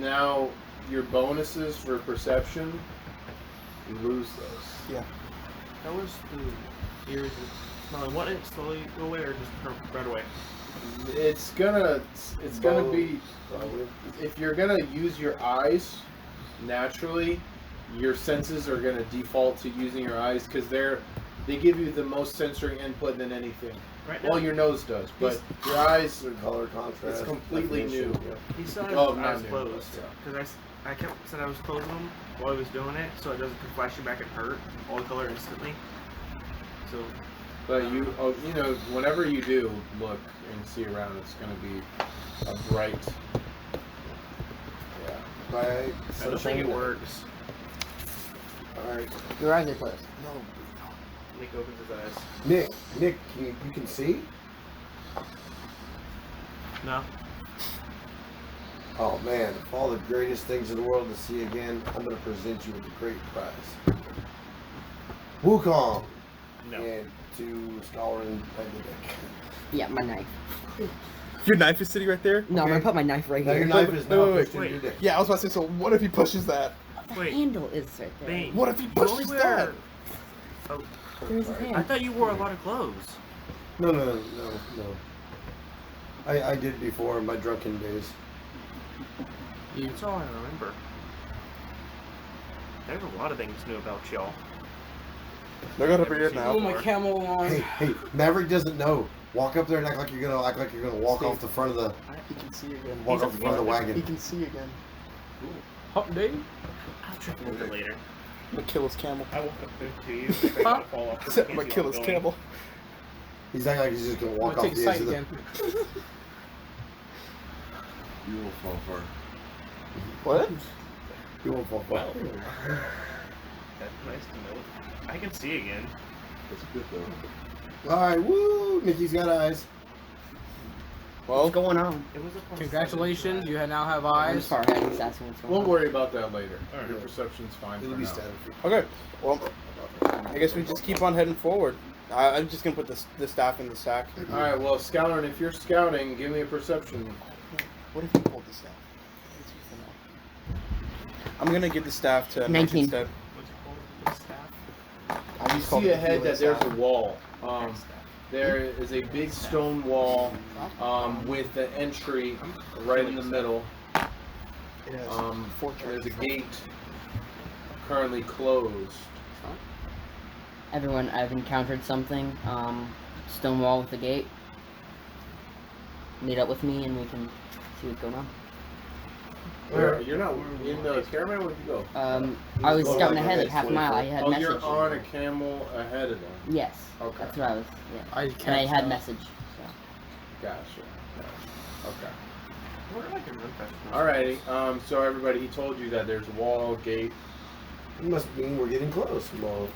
[SPEAKER 1] Now your bonuses for perception, you lose those.
[SPEAKER 3] How was the ears? Smelling? What? It slowly go away or just right away?
[SPEAKER 1] It's gonna be,
[SPEAKER 2] Probably.
[SPEAKER 1] if you're gonna use your eyes naturally, your senses are gonna default to using your eyes because they give you the most sensory input than anything.
[SPEAKER 3] Right now.
[SPEAKER 1] Well, your nose does, but your eyes
[SPEAKER 2] The color contrast.
[SPEAKER 1] It's completely
[SPEAKER 2] definition,
[SPEAKER 1] new.
[SPEAKER 2] yeah.
[SPEAKER 3] He still has
[SPEAKER 1] Oh,
[SPEAKER 3] his
[SPEAKER 1] not
[SPEAKER 3] eyes
[SPEAKER 1] new,
[SPEAKER 3] closed
[SPEAKER 1] yeah.
[SPEAKER 3] because I kept said I was closing them while I was doing it, so it doesn't flash you back and hurt all the color instantly. So
[SPEAKER 1] but you know, whenever you do look and see around, it's gonna be a bright. Yeah.
[SPEAKER 2] Right.
[SPEAKER 3] I don't think
[SPEAKER 2] Sunshine
[SPEAKER 3] it
[SPEAKER 2] day.
[SPEAKER 3] works.
[SPEAKER 2] Alright.
[SPEAKER 6] Your eyes are closed.
[SPEAKER 4] No.
[SPEAKER 3] Nick opens his eyes.
[SPEAKER 2] Nick, you can see?
[SPEAKER 3] No.
[SPEAKER 2] Oh man, of all the greatest things in the world to see again, I'm gonna present you with a great prize. Wukong!
[SPEAKER 3] No.
[SPEAKER 2] And to Scholar and Nick.
[SPEAKER 6] Yeah, my knife.
[SPEAKER 4] Your knife is sitting right there?
[SPEAKER 6] No, I'm
[SPEAKER 2] Okay.
[SPEAKER 6] gonna put my knife right
[SPEAKER 2] Now your
[SPEAKER 6] here.
[SPEAKER 2] knife
[SPEAKER 4] Wait,
[SPEAKER 2] is now
[SPEAKER 4] wait,
[SPEAKER 2] pushed
[SPEAKER 3] wait.
[SPEAKER 2] into your dick.
[SPEAKER 4] Yeah, I was about to say, so what if he pushes that?
[SPEAKER 6] The
[SPEAKER 3] Wait.
[SPEAKER 6] handle is right there.
[SPEAKER 3] Bane.
[SPEAKER 4] What if he
[SPEAKER 3] You
[SPEAKER 4] pushes
[SPEAKER 3] only
[SPEAKER 4] that?
[SPEAKER 3] wear. Oh,
[SPEAKER 6] There's his
[SPEAKER 3] I
[SPEAKER 6] hand.
[SPEAKER 3] thought you wore a lot of clothes.
[SPEAKER 2] No. I did before in my drunken days.
[SPEAKER 3] That's all I remember. There's a lot of things new about y'all.
[SPEAKER 4] They're gonna
[SPEAKER 3] Never
[SPEAKER 4] be here
[SPEAKER 3] seen
[SPEAKER 4] now.
[SPEAKER 5] Oh, my camel on.
[SPEAKER 2] Hey, Maverick doesn't know. Walk up there and act like you're gonna walk off the front of the
[SPEAKER 4] He can see again.
[SPEAKER 2] walk off the front of the wagon.
[SPEAKER 4] He can see again.
[SPEAKER 5] Hot day.
[SPEAKER 3] I'll check a little bit later.
[SPEAKER 4] I'm gonna kill his camel.
[SPEAKER 3] I walk up there to you. If I gotta fall off,
[SPEAKER 4] I'm gonna kill his camel.
[SPEAKER 2] He's acting like he's just gonna
[SPEAKER 5] I'm
[SPEAKER 2] walk
[SPEAKER 5] gonna
[SPEAKER 2] off
[SPEAKER 5] take
[SPEAKER 2] the edge
[SPEAKER 5] sight
[SPEAKER 2] of the.
[SPEAKER 5] again.
[SPEAKER 7] You will fall far.
[SPEAKER 4] What?
[SPEAKER 2] He won't fall far.
[SPEAKER 3] Well, that's nice to know. I can see again.
[SPEAKER 7] That's good though.
[SPEAKER 2] All right, woo! Mickey's got eyes.
[SPEAKER 4] Well,
[SPEAKER 6] What's going on?
[SPEAKER 3] It was a plus
[SPEAKER 5] Congratulations,
[SPEAKER 3] 7
[SPEAKER 5] you now have
[SPEAKER 6] I'm
[SPEAKER 5] eyes.
[SPEAKER 6] just far ahead. He's asking what's going
[SPEAKER 1] We'll
[SPEAKER 6] on.
[SPEAKER 1] worry about that later.
[SPEAKER 3] Alright.
[SPEAKER 1] Your perception's fine
[SPEAKER 2] It'll
[SPEAKER 1] for
[SPEAKER 2] be
[SPEAKER 1] now.
[SPEAKER 2] static.
[SPEAKER 4] okay. Well, I guess we just keep on heading forward. I'm just gonna put the staff in the sack.
[SPEAKER 1] All right. Well, Scouter, if you're scouting, give me a perception.
[SPEAKER 4] What if you hold the staff? I'm gonna give the staff to Nick
[SPEAKER 6] 19.
[SPEAKER 4] instead.
[SPEAKER 3] What's it called? The staff?
[SPEAKER 1] You see ahead that there's a wall. There is a big stone wall with the entry right in the middle.
[SPEAKER 4] It has
[SPEAKER 1] There's a gate currently closed.
[SPEAKER 6] Everyone, I've encountered something. Stone wall with the gate. Meet up with me and we can see what's going on.
[SPEAKER 1] You're not in the caravan. Where'd you go?
[SPEAKER 6] I was scouting ahead like half a mile. I had
[SPEAKER 1] Oh,
[SPEAKER 6] message.
[SPEAKER 1] you're on a camel ahead of them.
[SPEAKER 6] Yes.
[SPEAKER 1] Okay.
[SPEAKER 6] That's what I was. Yeah. And I had message. So.
[SPEAKER 1] Gotcha. Okay.
[SPEAKER 3] We're like in Rimfest.
[SPEAKER 1] Alrighty. So everybody, he told you that there's a wall, gate.
[SPEAKER 2] It must mean we're getting close. We'll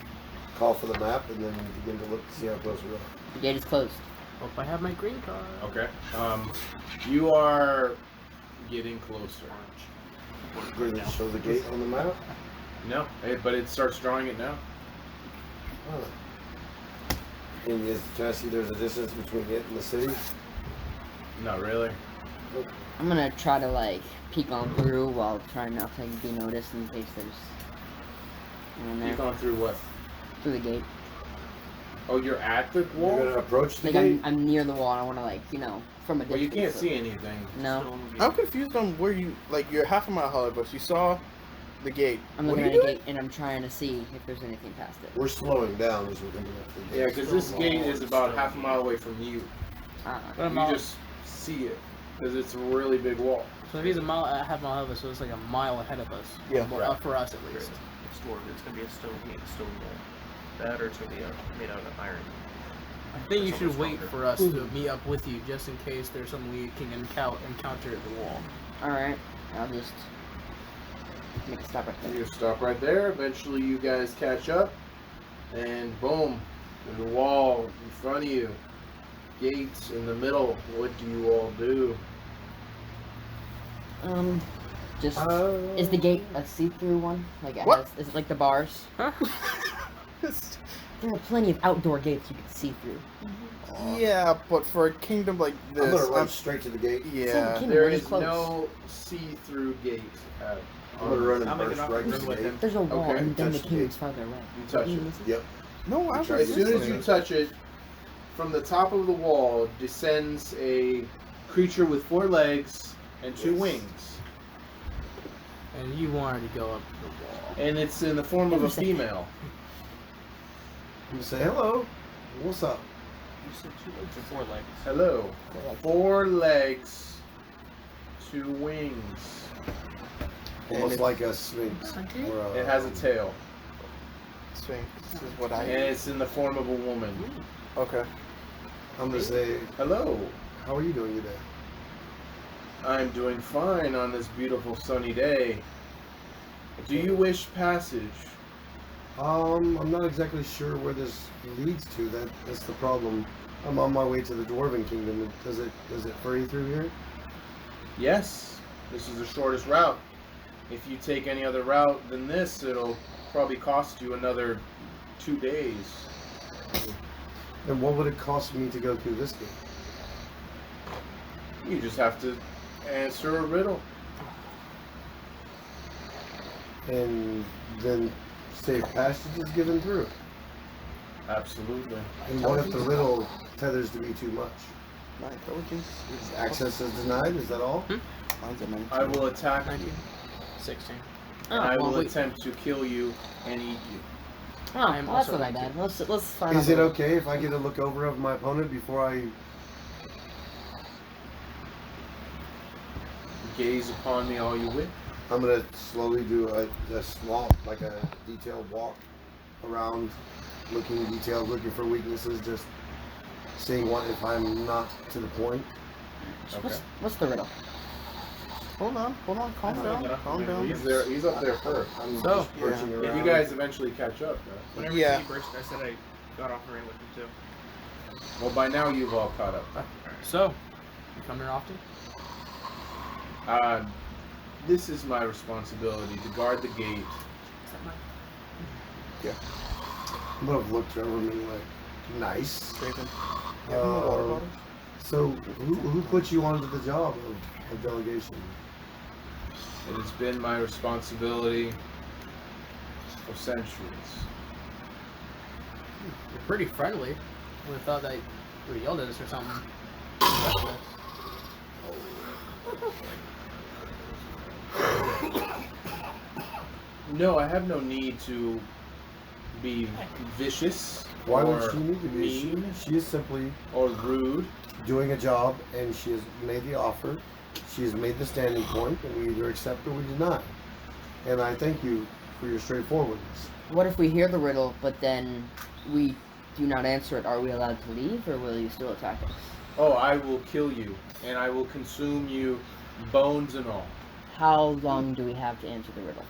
[SPEAKER 2] call for the map and then begin to look to see how close we are.
[SPEAKER 6] The gate is closed.
[SPEAKER 5] Hope I have my green card.
[SPEAKER 1] Okay. You are getting closer.
[SPEAKER 2] Does it show the gate on the map?
[SPEAKER 1] No, but it starts drawing it now.
[SPEAKER 2] Oh. And can I see there's a distance between it and the city?
[SPEAKER 1] Not really.
[SPEAKER 6] I'm gonna try to like peek on through while trying not to be noticed in case there's anyone there.
[SPEAKER 1] You've gone through what?
[SPEAKER 6] Through the gate.
[SPEAKER 1] Oh, you're at the wall?
[SPEAKER 2] You're gonna approach the
[SPEAKER 6] Like
[SPEAKER 2] gate?
[SPEAKER 6] I'm near the wall and I wanna like, from a distance.
[SPEAKER 1] Well, you can't
[SPEAKER 6] so-
[SPEAKER 1] see anything.
[SPEAKER 6] No.
[SPEAKER 4] I'm confused on where you're half a mile ahead of us. You saw the gate.
[SPEAKER 6] I'm
[SPEAKER 4] What
[SPEAKER 6] looking
[SPEAKER 4] are
[SPEAKER 6] at
[SPEAKER 4] you
[SPEAKER 6] a
[SPEAKER 4] doing?
[SPEAKER 6] gate and I'm trying to see if there's anything past it.
[SPEAKER 2] We're slowing down as we're coming up to the gate.
[SPEAKER 1] Yeah, because this gate is about half a mile away from you.
[SPEAKER 5] But
[SPEAKER 1] You just see it because it's a really big wall.
[SPEAKER 5] So if he's half a mile of us, so it's like a mile ahead of us.
[SPEAKER 4] Yeah.
[SPEAKER 5] Well, for us at least.
[SPEAKER 3] It's dwarf. It's gonna be a stone gate, stone wall. That or it's gonna be made out of iron.
[SPEAKER 5] I think you should
[SPEAKER 3] Someone's
[SPEAKER 5] wait
[SPEAKER 3] stronger.
[SPEAKER 5] for us to meet up with you, just in case there's something we can encounter at the wall.
[SPEAKER 6] Alright. I'll just make a stop right there.
[SPEAKER 1] You stop right there. Eventually, you guys catch up, and boom, there's a wall in front of you. Gates in the middle. What do you all do?
[SPEAKER 6] Just is the gate a see-through one? Like
[SPEAKER 4] What?
[SPEAKER 6] is it like the bars? There are plenty of outdoor gates you can see through.
[SPEAKER 4] Yeah, but for a kingdom like this,
[SPEAKER 2] I'm gonna run straight to the gate.
[SPEAKER 4] yeah.
[SPEAKER 6] Kingdom
[SPEAKER 1] There
[SPEAKER 6] really
[SPEAKER 1] is
[SPEAKER 6] close.
[SPEAKER 1] no see-through gate.
[SPEAKER 2] I'm gonna run and
[SPEAKER 3] I'm making
[SPEAKER 2] burst
[SPEAKER 3] off
[SPEAKER 2] right
[SPEAKER 3] the
[SPEAKER 2] to the
[SPEAKER 3] road with
[SPEAKER 2] gate.
[SPEAKER 3] him.
[SPEAKER 6] There's a wall
[SPEAKER 1] Okay,
[SPEAKER 6] and then the
[SPEAKER 2] touch the
[SPEAKER 6] kingdom's
[SPEAKER 2] gate.
[SPEAKER 6] farther away.
[SPEAKER 1] You touch it.
[SPEAKER 2] Yep.
[SPEAKER 4] No, I
[SPEAKER 2] As
[SPEAKER 1] As soon as you
[SPEAKER 2] listening.
[SPEAKER 1] touch it, from the top of the wall descends a creature with 4 legs and 2
[SPEAKER 2] Yes.
[SPEAKER 1] wings.
[SPEAKER 5] And you wanted to go up the wall.
[SPEAKER 1] And it's in the form of a female.
[SPEAKER 2] I'm gonna say hello. What's up?
[SPEAKER 3] You said 2 legs or 4 legs?
[SPEAKER 1] Hello. 4 legs, 2 wings.
[SPEAKER 2] Almost like a sphinx. Or a,
[SPEAKER 1] It has a tail.
[SPEAKER 4] Sphinx. This is what
[SPEAKER 1] And it's in the form of a woman.
[SPEAKER 4] Okay.
[SPEAKER 2] I'm gonna say,
[SPEAKER 1] Hello.
[SPEAKER 2] how are you doing today?
[SPEAKER 1] I'm doing fine on this beautiful sunny day. Do you wish passage?
[SPEAKER 2] I'm not exactly sure where this leads to. That's the problem. I'm on my way to the Dwarven Kingdom. Does it furry through here?
[SPEAKER 1] Yes. This is the shortest route. If you take any other route than this, it'll probably cost you another 2 days.
[SPEAKER 2] And what would it cost me to go through this gate?
[SPEAKER 1] You just have to answer a riddle.
[SPEAKER 2] And then safe passage is given through.
[SPEAKER 1] Absolutely.
[SPEAKER 2] And what if the riddle tethers to be too much?
[SPEAKER 4] My intelligence is
[SPEAKER 2] Access is denied, is that all?
[SPEAKER 4] Mine's a 19.
[SPEAKER 1] I will attack you.
[SPEAKER 5] 16.
[SPEAKER 1] And I will
[SPEAKER 5] wait.
[SPEAKER 1] attempt to kill you and eat you.
[SPEAKER 6] Oh,
[SPEAKER 5] I am
[SPEAKER 6] well, that's
[SPEAKER 5] also
[SPEAKER 6] not that bad. Let's find
[SPEAKER 2] Is
[SPEAKER 6] out
[SPEAKER 2] it
[SPEAKER 6] the-
[SPEAKER 2] okay if I get a look over of my opponent before I...
[SPEAKER 1] Gaze upon me all you will.
[SPEAKER 2] I'm gonna slowly do a small, like a detailed walk around, looking detailed, looking for weaknesses, just seeing what if I'm not to the point.
[SPEAKER 6] What's the riddle?
[SPEAKER 4] Hold on, calm down.
[SPEAKER 1] He's up there first.
[SPEAKER 2] I'm
[SPEAKER 5] So,
[SPEAKER 2] just perching
[SPEAKER 1] If
[SPEAKER 2] around.
[SPEAKER 1] you guys eventually catch up, though.
[SPEAKER 3] Whenever
[SPEAKER 4] Yeah.
[SPEAKER 3] you burst, I said I got off and ran with him too.
[SPEAKER 1] Well, by now you've all caught up.
[SPEAKER 5] So, you come here often?
[SPEAKER 1] This is my responsibility to guard the gate.
[SPEAKER 5] Is that mine?
[SPEAKER 2] I'm gonna look over me like, Nice.
[SPEAKER 4] Raven.
[SPEAKER 2] Uh, so, who put you onto the job of delegation?
[SPEAKER 1] It has been my responsibility for centuries.
[SPEAKER 5] You're pretty friendly. I would have thought that you would have yelled at us or something.
[SPEAKER 1] No, I have no need to be vicious
[SPEAKER 2] Why
[SPEAKER 1] or
[SPEAKER 2] would she need to be?
[SPEAKER 1] mean
[SPEAKER 2] She is simply
[SPEAKER 1] or rude.
[SPEAKER 2] doing a job, and she has made the offer. She has made the standing point, and we either accept or we deny. And I thank you for your straightforwardness.
[SPEAKER 6] What if we hear the riddle, but then we do not answer it? Are we allowed to leave, or will you still attack us?
[SPEAKER 1] Oh, I will kill you, and I will consume you, bones and all.
[SPEAKER 6] How long do we have to answer the riddle?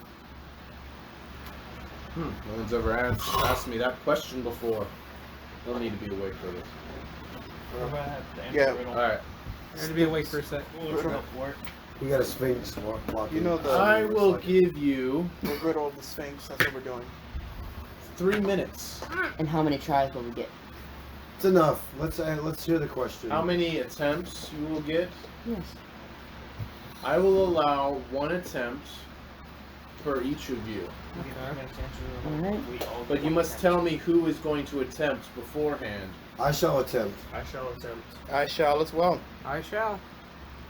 [SPEAKER 1] No one's ever asked me that question before. They'll need to be awake for this.
[SPEAKER 3] Yeah.
[SPEAKER 1] All right.
[SPEAKER 5] I had to be awake for a sec.
[SPEAKER 2] We got a Sphinx walking.
[SPEAKER 3] You know the-
[SPEAKER 1] I will give you
[SPEAKER 3] The riddle of the Sphinx. That's what we're doing.
[SPEAKER 1] 3 minutes.
[SPEAKER 6] And how many tries will we get?
[SPEAKER 2] It's enough. Let's hear the question.
[SPEAKER 1] How many attempts you will get?
[SPEAKER 6] Yes.
[SPEAKER 1] I will allow 1 attempt per each of you.
[SPEAKER 6] Alright.
[SPEAKER 1] But you must tell me who is going to attempt beforehand.
[SPEAKER 2] I shall attempt.
[SPEAKER 3] I shall attempt.
[SPEAKER 4] I shall as well.
[SPEAKER 5] I shall.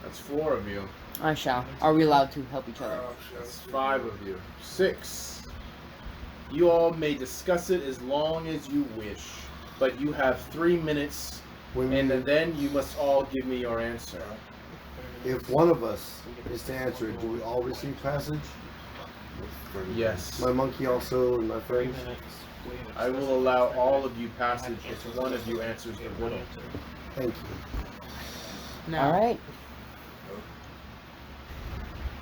[SPEAKER 1] That's 4 of you.
[SPEAKER 6] I shall. Are we allowed to help each other?
[SPEAKER 1] That's 5 of you. 6. You all may discuss it as long as you wish, but you have 3 minutes,
[SPEAKER 2] When
[SPEAKER 1] and
[SPEAKER 2] we-
[SPEAKER 1] then you must all give me your answer.
[SPEAKER 2] if one of us is to answer it, do we all receive passage?
[SPEAKER 1] Yes.
[SPEAKER 2] My monkey also, and my friends.
[SPEAKER 1] I will allow all of you passage if one of you answers the riddle.
[SPEAKER 2] Thank you.
[SPEAKER 5] Now,
[SPEAKER 6] Alright.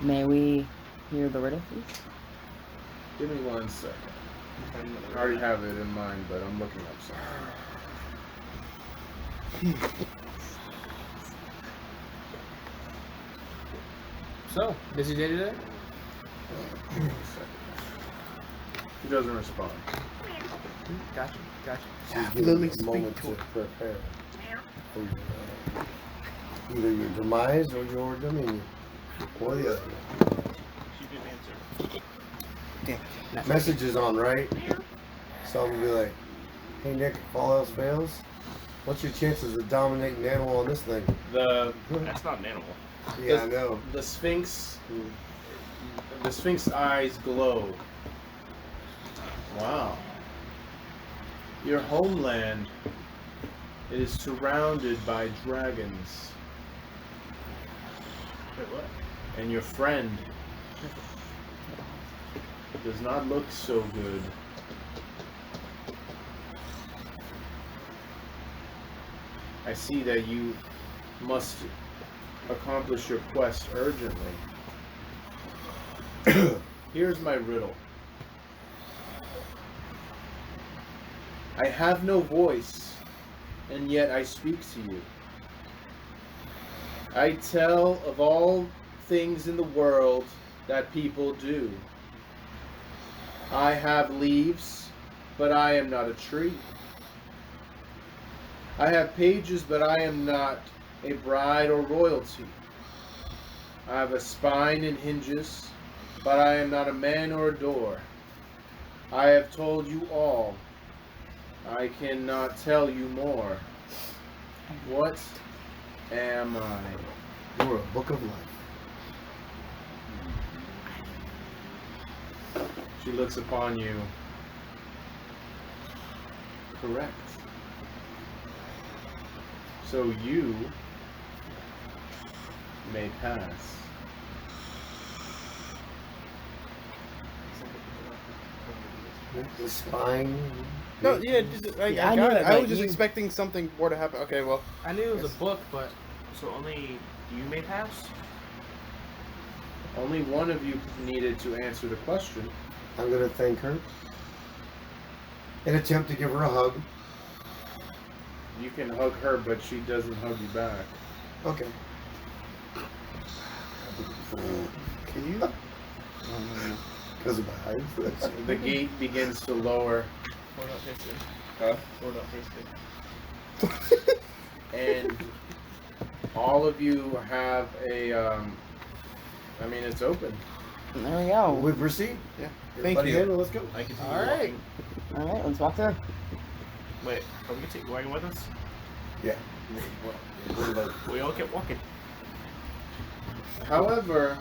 [SPEAKER 6] May we hear the riddle, please?
[SPEAKER 1] Give me 1 second. I already have it in mind, but I'm looking up something.
[SPEAKER 5] so, busy day today?
[SPEAKER 1] He doesn't respond.
[SPEAKER 5] Gotcha, gotcha.
[SPEAKER 2] She's giving us a moment to prepare for your, either your demise or your dominion, or the other. Message is on, right? So I'm gonna be like, hey Nick, if all else fails, what's your chances of dominating an animal on this thing?
[SPEAKER 3] That's not an animal.
[SPEAKER 2] Yeah, I know.
[SPEAKER 1] The Sphinx eyes glow. Wow. Your homeland, it is surrounded by dragons.
[SPEAKER 3] Wait, what?
[SPEAKER 1] And your friend does not look so good. I see that you must accomplish your quest urgently. Here's my riddle. I have no voice, and yet I speak to you. I tell of all things in the world that people do. I have leaves, but I am not a tree. I have pages, but I am not a bride or royalty. I have a spine and hinges, but I am not a man or a door. I have told you all. I cannot tell you more. What am I?
[SPEAKER 2] You're a book of life.
[SPEAKER 1] She looks upon you. Correct. So you may pass.
[SPEAKER 2] The spine.
[SPEAKER 4] No, yeah, I
[SPEAKER 6] Yeah, I
[SPEAKER 4] got
[SPEAKER 6] knew
[SPEAKER 4] it.
[SPEAKER 6] that,
[SPEAKER 4] I
[SPEAKER 6] but
[SPEAKER 4] was just
[SPEAKER 6] you-
[SPEAKER 4] expecting something more to happen. Okay, well,
[SPEAKER 5] I knew it was a book, but
[SPEAKER 3] So only you may pass?
[SPEAKER 1] Only one of you needed to answer the question.
[SPEAKER 2] I'm gonna thank her and attempt to give her a hug.
[SPEAKER 1] You can hug her, but she doesn't hug you back.
[SPEAKER 2] Okay.
[SPEAKER 4] can you?
[SPEAKER 2] Because of my eyes.
[SPEAKER 1] The gate begins to lower,
[SPEAKER 3] Or not tasted.
[SPEAKER 1] Huh?
[SPEAKER 3] Or not tasted.
[SPEAKER 1] And all of you have a. I mean, it's open.
[SPEAKER 6] There we go.
[SPEAKER 2] We proceed.
[SPEAKER 4] Yeah.
[SPEAKER 2] Everybody
[SPEAKER 4] Thank you.
[SPEAKER 2] in, let's go.
[SPEAKER 3] I continue
[SPEAKER 5] All right.
[SPEAKER 3] walking.
[SPEAKER 6] All right, let's walk through.
[SPEAKER 3] Wait, are we gonna take the wagon with us?
[SPEAKER 2] Yeah. What about
[SPEAKER 3] We all kept walking.
[SPEAKER 1] However,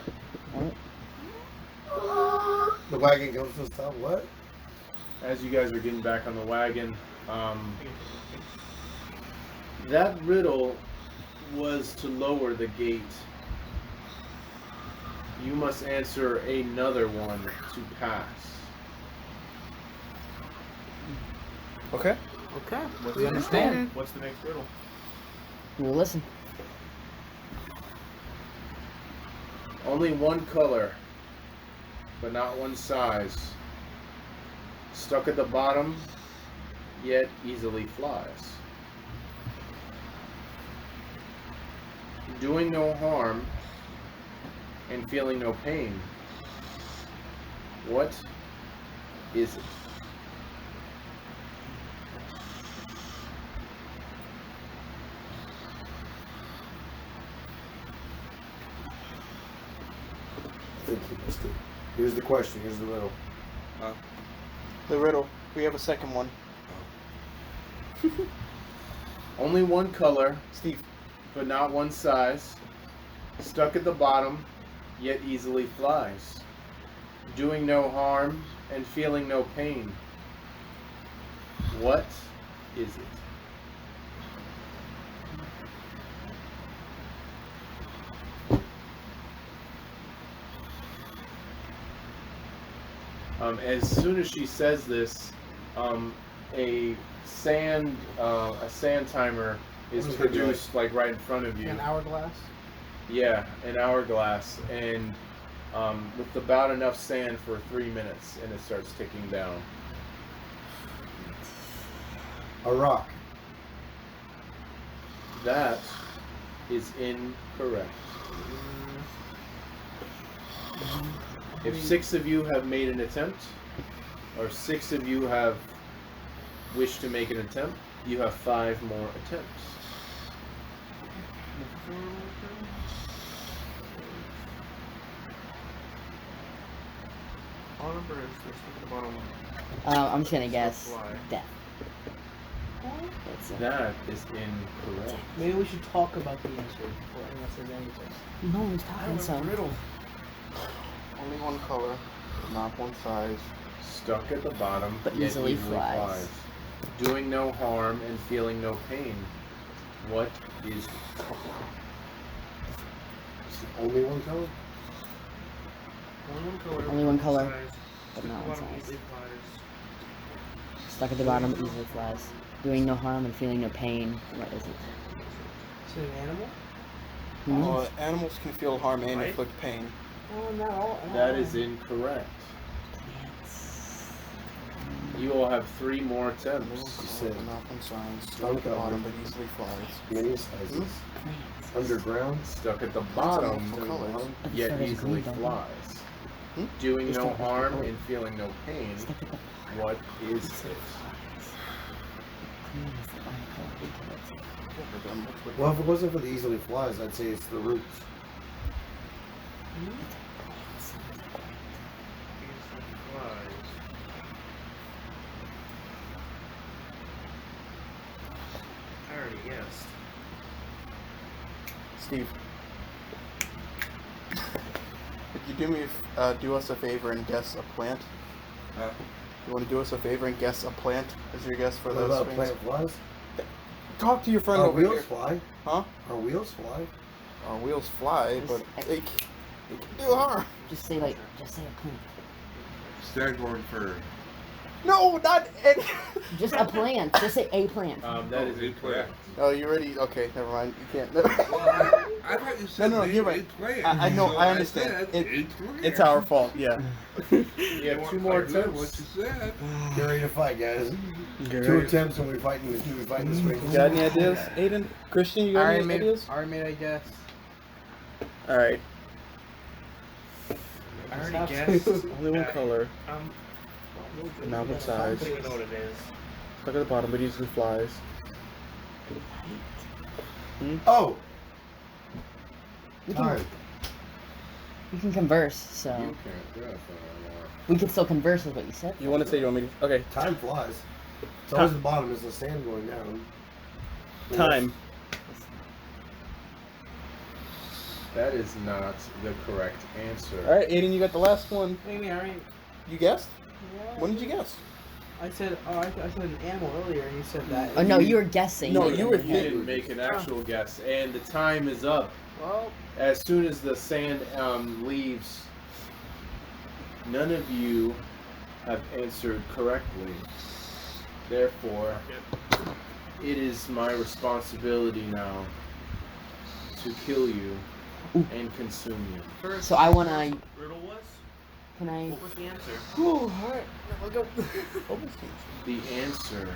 [SPEAKER 2] the wagon comes to a stop? What?
[SPEAKER 1] as you guys are getting back on the wagon, that riddle was to lower the gate. You must answer another one to pass.
[SPEAKER 4] Okay.
[SPEAKER 5] Okay.
[SPEAKER 3] What's
[SPEAKER 5] We
[SPEAKER 3] the
[SPEAKER 5] understand.
[SPEAKER 3] Next, what's the next riddle?
[SPEAKER 6] We'll listen.
[SPEAKER 1] Only one color, but not one size. Stuck at the bottom, yet easily flies. Doing no harm and feeling no pain. What is it?
[SPEAKER 2] I think you missed it. Here's the question. Here's the riddle.
[SPEAKER 4] The riddle. We have a second one.
[SPEAKER 1] Only one color,
[SPEAKER 4] Steve.
[SPEAKER 1] but not one size. Stuck at the bottom, yet easily flies. Doing no harm and feeling no pain. What is it? As soon as she says this, a sand timer is
[SPEAKER 2] What is it doing?
[SPEAKER 1] produced like right in front of you.
[SPEAKER 5] An hourglass.
[SPEAKER 1] Yeah, an hourglass, and with about enough sand for 3 minutes, and it starts ticking down.
[SPEAKER 2] A rock.
[SPEAKER 1] That is incorrect. If 6 of you have made an attempt, or 6 of you have wished to make an attempt, you have 5 more attempts.
[SPEAKER 3] All number is there's stuck at the bottom.
[SPEAKER 6] I'm just gonna guess
[SPEAKER 3] Fly.
[SPEAKER 6] death. That's it.
[SPEAKER 1] That is incorrect.
[SPEAKER 5] Maybe we should talk about the answer before anyone says anything.
[SPEAKER 6] No one's talking, so.
[SPEAKER 5] riddle.
[SPEAKER 4] Only one color, but not one size.
[SPEAKER 1] Stuck at the bottom,
[SPEAKER 6] But
[SPEAKER 1] yet
[SPEAKER 6] easily flies.
[SPEAKER 1] Doing no harm and feeling no pain. What is it?
[SPEAKER 2] It's the only one color?
[SPEAKER 6] Only one color,
[SPEAKER 3] Size.
[SPEAKER 6] but
[SPEAKER 3] Stuck
[SPEAKER 6] not
[SPEAKER 3] at the
[SPEAKER 6] one
[SPEAKER 3] bottom,
[SPEAKER 6] size.
[SPEAKER 3] easily flies.
[SPEAKER 6] Stuck at the bottom, easily flies. Doing no harm and feeling no pain. What is it?
[SPEAKER 5] Is it an animal?
[SPEAKER 6] Who knows?
[SPEAKER 4] Animals can feel harm and
[SPEAKER 3] Right?
[SPEAKER 4] inflict pain.
[SPEAKER 5] Oh, not all.
[SPEAKER 1] That is incorrect. You all have 3 more attempts.
[SPEAKER 2] said
[SPEAKER 4] Not one size. Stuck at the bottom, but easily flies.
[SPEAKER 2] Many sizes. Underground.
[SPEAKER 1] Stuck at the bottom,
[SPEAKER 4] Some colors.
[SPEAKER 1] yet
[SPEAKER 6] Started
[SPEAKER 1] easily
[SPEAKER 6] green,
[SPEAKER 1] flies.
[SPEAKER 4] Hmm?
[SPEAKER 1] Doing
[SPEAKER 6] It's
[SPEAKER 1] no
[SPEAKER 6] stuck at the
[SPEAKER 1] harm
[SPEAKER 6] color.
[SPEAKER 1] and feeling no pain.
[SPEAKER 6] Stuck at the
[SPEAKER 1] What is it?
[SPEAKER 2] Well, if it wasn't for the easily flies, I'd say it's the roots.
[SPEAKER 3] Easily flies. I already guessed.
[SPEAKER 4] Steve. Could you do us a favor and guess a plant? You want to do us a favor and guess a plant as your guess for
[SPEAKER 2] What
[SPEAKER 4] those
[SPEAKER 2] about
[SPEAKER 4] things?
[SPEAKER 2] plant flies?
[SPEAKER 4] Talk to your friend
[SPEAKER 2] Our
[SPEAKER 4] over
[SPEAKER 2] wheels
[SPEAKER 4] here.
[SPEAKER 2] fly.
[SPEAKER 4] Huh?
[SPEAKER 2] Our wheels fly.
[SPEAKER 4] Our wheels fly, but they can do harm.
[SPEAKER 6] Just say a plant.
[SPEAKER 7] Staghorn fir.
[SPEAKER 4] No, not any.
[SPEAKER 6] Just a plant. Just say a plant.
[SPEAKER 1] That is incorrect.
[SPEAKER 4] Oh, you ready? Okay, never mind. You can't.
[SPEAKER 7] Well, I thought you said
[SPEAKER 4] No,
[SPEAKER 7] name
[SPEAKER 4] you're right.
[SPEAKER 7] a plant.
[SPEAKER 4] I know,
[SPEAKER 7] So
[SPEAKER 4] I understand.
[SPEAKER 7] said
[SPEAKER 4] It-
[SPEAKER 7] a plant.
[SPEAKER 4] It's our fault. Yeah.
[SPEAKER 1] You have 2 more
[SPEAKER 7] I heard what
[SPEAKER 1] attempts.
[SPEAKER 7] you said.
[SPEAKER 2] Get ready to fight, guys. 2 attempts and we fight in the swing.
[SPEAKER 4] You got any ideas, Aiden? Christian, you got any ideas?
[SPEAKER 5] I already made a guess.
[SPEAKER 4] All right.
[SPEAKER 3] I already guessed.
[SPEAKER 4] Only one
[SPEAKER 3] that-
[SPEAKER 4] color. Now what
[SPEAKER 3] I
[SPEAKER 4] size?
[SPEAKER 3] don't even know what it is.
[SPEAKER 4] Look at the bottom, but it usually flies.
[SPEAKER 2] Oh!
[SPEAKER 6] We can,
[SPEAKER 2] Time.
[SPEAKER 6] we can converse, so
[SPEAKER 1] You can't do it anymore.
[SPEAKER 6] we can still converse with what you said.
[SPEAKER 4] You want to say you want me to? Okay.
[SPEAKER 2] Time flies. It's always the bottom is the sand going down.
[SPEAKER 4] Time.
[SPEAKER 1] That is not the correct answer.
[SPEAKER 4] All right, Aiden, you got the last one.
[SPEAKER 5] Maybe I already.
[SPEAKER 4] You guessed?
[SPEAKER 5] Yeah.
[SPEAKER 4] When did you guess?
[SPEAKER 5] I said, I said an animal earlier, and you said that.
[SPEAKER 6] Oh no, you were guessing.
[SPEAKER 4] No,
[SPEAKER 6] in
[SPEAKER 4] you
[SPEAKER 6] your
[SPEAKER 4] were
[SPEAKER 1] You
[SPEAKER 6] head.
[SPEAKER 1] didn't make an actual guess, and the time is up.
[SPEAKER 5] Well,
[SPEAKER 1] As soon as the sand leaves, none of you have answered correctly. Therefore, it is my responsibility now to kill you and consume you.
[SPEAKER 3] First,
[SPEAKER 6] So I wanna.
[SPEAKER 3] riddle was?
[SPEAKER 6] Can I?
[SPEAKER 3] What was the answer?
[SPEAKER 5] alright, let's go.
[SPEAKER 1] The answer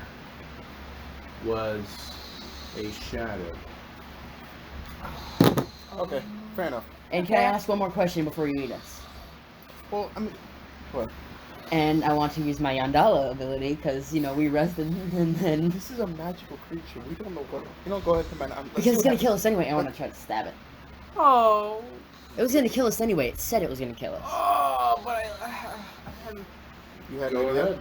[SPEAKER 1] was a shadow.
[SPEAKER 4] Okay, fair enough.
[SPEAKER 6] And can I ask one more question before you eat us?
[SPEAKER 4] Well, I mean, what?
[SPEAKER 6] And I want to use my Yandala ability because we rested and then
[SPEAKER 4] This is a magical creature. We don't know what. You know, go ahead, come on.
[SPEAKER 6] because it's gonna kill us anyway. I want to try to stab it.
[SPEAKER 5] Oh.
[SPEAKER 6] It was gonna kill us anyway. It said it was gonna kill us.
[SPEAKER 5] Oh, but I hadn't.
[SPEAKER 4] You had
[SPEAKER 1] Go
[SPEAKER 4] an idea?
[SPEAKER 1] ahead.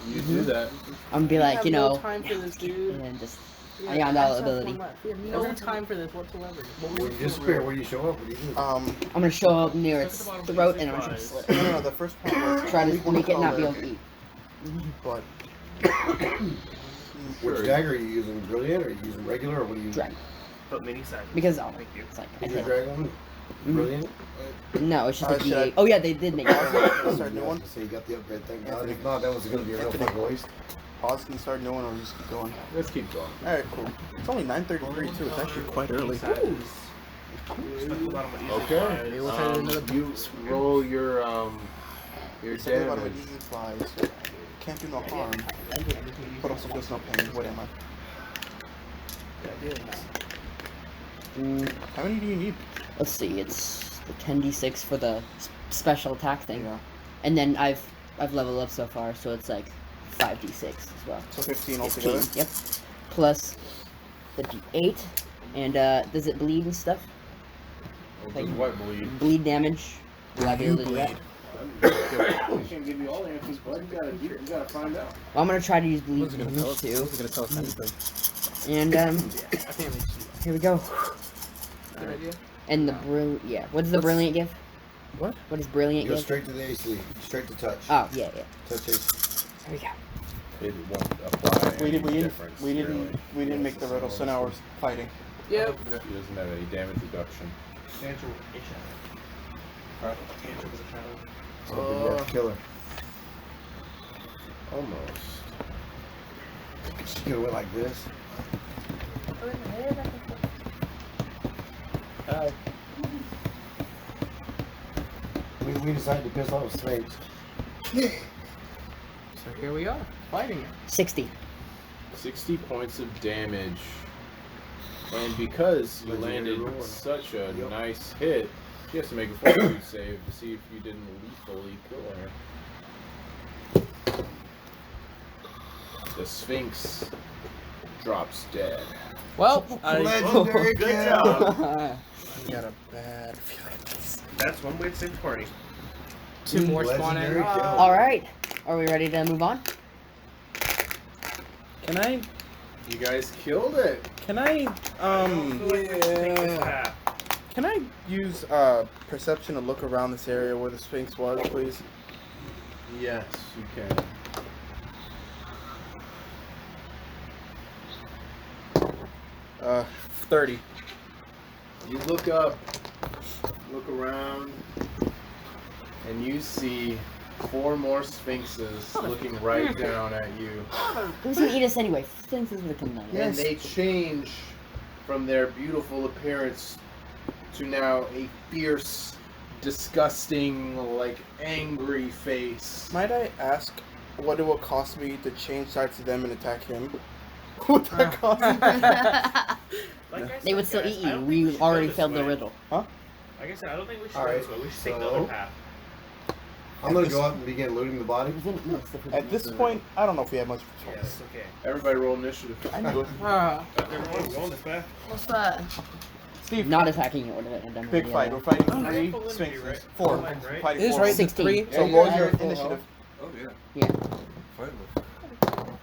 [SPEAKER 1] You do that.
[SPEAKER 6] I'm gonna be
[SPEAKER 5] We
[SPEAKER 6] like,
[SPEAKER 5] have no time for this, dude.
[SPEAKER 6] and then just
[SPEAKER 5] We
[SPEAKER 6] I
[SPEAKER 5] have
[SPEAKER 6] got all
[SPEAKER 5] access
[SPEAKER 6] ability.
[SPEAKER 5] to that. We have no time for this whatsoever.
[SPEAKER 2] When you disappear, where do you show up? What do you do?
[SPEAKER 6] I'm gonna show up near its throat and I'm gonna
[SPEAKER 3] Surprise.
[SPEAKER 6] slit.
[SPEAKER 4] No, the first part was
[SPEAKER 6] Try
[SPEAKER 4] we
[SPEAKER 6] to
[SPEAKER 4] wanna
[SPEAKER 6] make it not
[SPEAKER 4] call
[SPEAKER 6] be
[SPEAKER 4] it,
[SPEAKER 6] able to eat.
[SPEAKER 4] But
[SPEAKER 2] Which dagger are you using? Brilliant? Or are you using regular? Or what are you using?
[SPEAKER 6] Dragon.
[SPEAKER 3] But mini size.
[SPEAKER 6] Because
[SPEAKER 3] Thank you.
[SPEAKER 6] it's like
[SPEAKER 2] Is your dragon? Brilliant?
[SPEAKER 6] no, it's just a
[SPEAKER 4] Alright, should I-
[SPEAKER 6] D8. Oh yeah, they did make it.
[SPEAKER 4] start a new one.
[SPEAKER 2] So you got the upgrade, thank God.
[SPEAKER 4] Anthony.
[SPEAKER 2] If not, that was going to be a real
[SPEAKER 4] Anthony.
[SPEAKER 2] fucking waste.
[SPEAKER 4] Pause and start a new one, or just keep going.
[SPEAKER 1] Let's keep going.
[SPEAKER 4] All right, cool. It's only 9:33 too. It's actually quite early.
[SPEAKER 3] Stuck the bottom of easy
[SPEAKER 1] Okay.
[SPEAKER 3] flies.
[SPEAKER 1] You roll your
[SPEAKER 4] Something about what
[SPEAKER 1] damage.
[SPEAKER 4] usually flies. Can't do no harm, but also feels no pain. What am I? How many do you need?
[SPEAKER 6] Let's see, it's the 10d6 for the special attack thing,
[SPEAKER 4] Yeah.
[SPEAKER 6] and then I've leveled up so far, so it's like 5d6 as well.
[SPEAKER 4] So 15
[SPEAKER 6] 15,
[SPEAKER 4] altogether.
[SPEAKER 6] yep. Plus the d8, and does it bleed and stuff?
[SPEAKER 1] Does what bleed?
[SPEAKER 6] Bleed damage? Will I be able to do that?
[SPEAKER 1] I can't give you all the answers, bud. You gotta find out.
[SPEAKER 6] Well, I'm gonna try to use bleed
[SPEAKER 4] Who's gonna tell us?
[SPEAKER 6] too.
[SPEAKER 4] Who's gonna tell us anything?
[SPEAKER 6] And here we go.
[SPEAKER 5] Good idea.
[SPEAKER 6] And the what does the brilliant give?
[SPEAKER 4] What?
[SPEAKER 6] What does brilliant
[SPEAKER 2] You go
[SPEAKER 6] give?
[SPEAKER 2] straight to the AC. Straight to touch.
[SPEAKER 6] Oh yeah.
[SPEAKER 2] Touch AC.
[SPEAKER 6] There we go.
[SPEAKER 1] It won't apply.
[SPEAKER 4] We
[SPEAKER 1] any
[SPEAKER 4] didn't.
[SPEAKER 1] difference,
[SPEAKER 4] We
[SPEAKER 1] really.
[SPEAKER 4] didn't make the riddle, so now we're fighting.
[SPEAKER 5] Yep.
[SPEAKER 1] He doesn't have any damage reduction.
[SPEAKER 3] Answer was a shadow. Answer was a shadow.
[SPEAKER 2] So you have to kill her.
[SPEAKER 1] Almost.
[SPEAKER 2] She could have went like this. We decided to piss off Sphinx.
[SPEAKER 5] So here we are, fighting it.
[SPEAKER 6] 60.
[SPEAKER 1] 60 points of damage. And because you
[SPEAKER 2] Legendary
[SPEAKER 1] landed
[SPEAKER 2] roar.
[SPEAKER 1] such a
[SPEAKER 2] Yep.
[SPEAKER 1] nice hit, she has to make a fortitude save to see if you didn't lethally kill her. The Sphinx drops dead.
[SPEAKER 5] Well,
[SPEAKER 2] Legendary
[SPEAKER 3] Good
[SPEAKER 2] kill.
[SPEAKER 3] job.
[SPEAKER 4] I got a bad feeling.
[SPEAKER 3] That's one way to save the party.
[SPEAKER 5] 2 more spawn in.
[SPEAKER 2] Legendary kill.
[SPEAKER 6] All right. Are we ready to move on?
[SPEAKER 4] Can I?
[SPEAKER 1] You guys killed it.
[SPEAKER 4] Can I?
[SPEAKER 3] Yeah.
[SPEAKER 4] Can I use perception to look around this area where the Sphinx was, please?
[SPEAKER 1] Yes, you can.
[SPEAKER 4] Uh, 30.
[SPEAKER 1] You look up, look around, and you see 4 more sphinxes looking right down at you.
[SPEAKER 6] It was gonna eat us anyway. Sphinxes would have come down.
[SPEAKER 1] And they change from their beautiful appearance to now a fierce, disgusting, like angry face.
[SPEAKER 4] Might I ask, what it will cost me to change sides to them and attack him? Would that cost me?
[SPEAKER 3] Like I
[SPEAKER 6] They would
[SPEAKER 3] said,
[SPEAKER 6] still
[SPEAKER 3] guys,
[SPEAKER 6] eat
[SPEAKER 3] I
[SPEAKER 6] you.
[SPEAKER 3] don't think
[SPEAKER 6] We
[SPEAKER 3] should
[SPEAKER 6] already
[SPEAKER 3] go this
[SPEAKER 6] failed the
[SPEAKER 3] way.
[SPEAKER 6] riddle.
[SPEAKER 3] Like I said, I don't think we should
[SPEAKER 2] All
[SPEAKER 3] go
[SPEAKER 2] right,
[SPEAKER 3] this way. We should take the
[SPEAKER 2] so-
[SPEAKER 3] other path.
[SPEAKER 2] I'm gonna go up and begin looting the body.
[SPEAKER 4] At this point, I don't know if we have much
[SPEAKER 3] Yeah,
[SPEAKER 4] choice.
[SPEAKER 3] it's okay.
[SPEAKER 1] Everybody roll initiative.
[SPEAKER 4] I knew it.
[SPEAKER 3] Everyone, rolling this back.
[SPEAKER 6] What's that?
[SPEAKER 4] Steve,
[SPEAKER 6] Not attacking your order.
[SPEAKER 4] big fight. We're fighting
[SPEAKER 3] Oh,
[SPEAKER 4] three
[SPEAKER 3] full
[SPEAKER 4] sphinxes.
[SPEAKER 3] injury, right?
[SPEAKER 4] 4.
[SPEAKER 3] Right?
[SPEAKER 4] Fighting
[SPEAKER 5] It is
[SPEAKER 4] 4.
[SPEAKER 5] right.
[SPEAKER 6] 16.
[SPEAKER 5] 3.
[SPEAKER 4] So
[SPEAKER 6] Yeah,
[SPEAKER 4] roll
[SPEAKER 6] yeah,
[SPEAKER 4] your
[SPEAKER 6] yeah.
[SPEAKER 4] initiative.
[SPEAKER 7] Oh yeah.
[SPEAKER 6] Yeah.
[SPEAKER 7] Finally.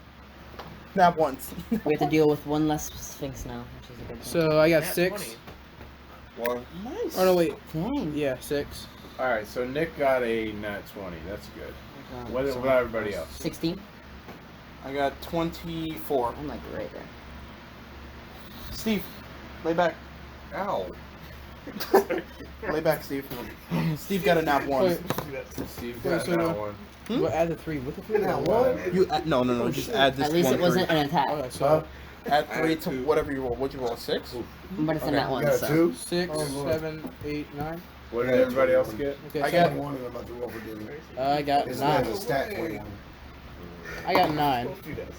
[SPEAKER 4] Nap once.
[SPEAKER 6] We have to deal with one less Sphinx now, which is a good thing.
[SPEAKER 5] So I got
[SPEAKER 3] Nat
[SPEAKER 5] 6.
[SPEAKER 3] 20.
[SPEAKER 7] 1.
[SPEAKER 4] Nice.
[SPEAKER 5] Oh no, wait.
[SPEAKER 6] Dang.
[SPEAKER 5] Yeah, 6.
[SPEAKER 1] All right, so Nick got a nat 20. That's good. What about everybody else?
[SPEAKER 6] 16.
[SPEAKER 4] I got 24.
[SPEAKER 6] I'm like right there.
[SPEAKER 4] Steve, lay back.
[SPEAKER 7] Ow.
[SPEAKER 4] Lay back, Steve. Steve got a nap 1.
[SPEAKER 5] Wait,
[SPEAKER 1] Steve
[SPEAKER 5] Wait,
[SPEAKER 1] got
[SPEAKER 5] so
[SPEAKER 1] that
[SPEAKER 5] what?
[SPEAKER 1] one.
[SPEAKER 5] we'll add the 3. What the 3?
[SPEAKER 2] Now what?
[SPEAKER 4] You no. Just add this
[SPEAKER 6] At least
[SPEAKER 4] one
[SPEAKER 6] it wasn't
[SPEAKER 4] three.
[SPEAKER 6] an attack.
[SPEAKER 5] Okay, so
[SPEAKER 4] Add 3
[SPEAKER 7] Add
[SPEAKER 4] to
[SPEAKER 7] 2.
[SPEAKER 4] whatever you roll. What'd you roll? A 6?
[SPEAKER 6] But it's in
[SPEAKER 1] Okay,
[SPEAKER 6] that
[SPEAKER 2] You
[SPEAKER 6] one,
[SPEAKER 2] got a
[SPEAKER 6] so.
[SPEAKER 2] 2?
[SPEAKER 5] 6,
[SPEAKER 2] Oh, Lord.
[SPEAKER 5] 7, 8, 9.
[SPEAKER 1] What did everybody else get?
[SPEAKER 5] Okay,
[SPEAKER 4] I
[SPEAKER 5] so
[SPEAKER 4] got-
[SPEAKER 2] 1 and I'm about to roll for Diddy.
[SPEAKER 5] I got
[SPEAKER 2] This
[SPEAKER 5] 9.
[SPEAKER 2] man's a stat 21.
[SPEAKER 5] I got 9.
[SPEAKER 3] Let's do that aside.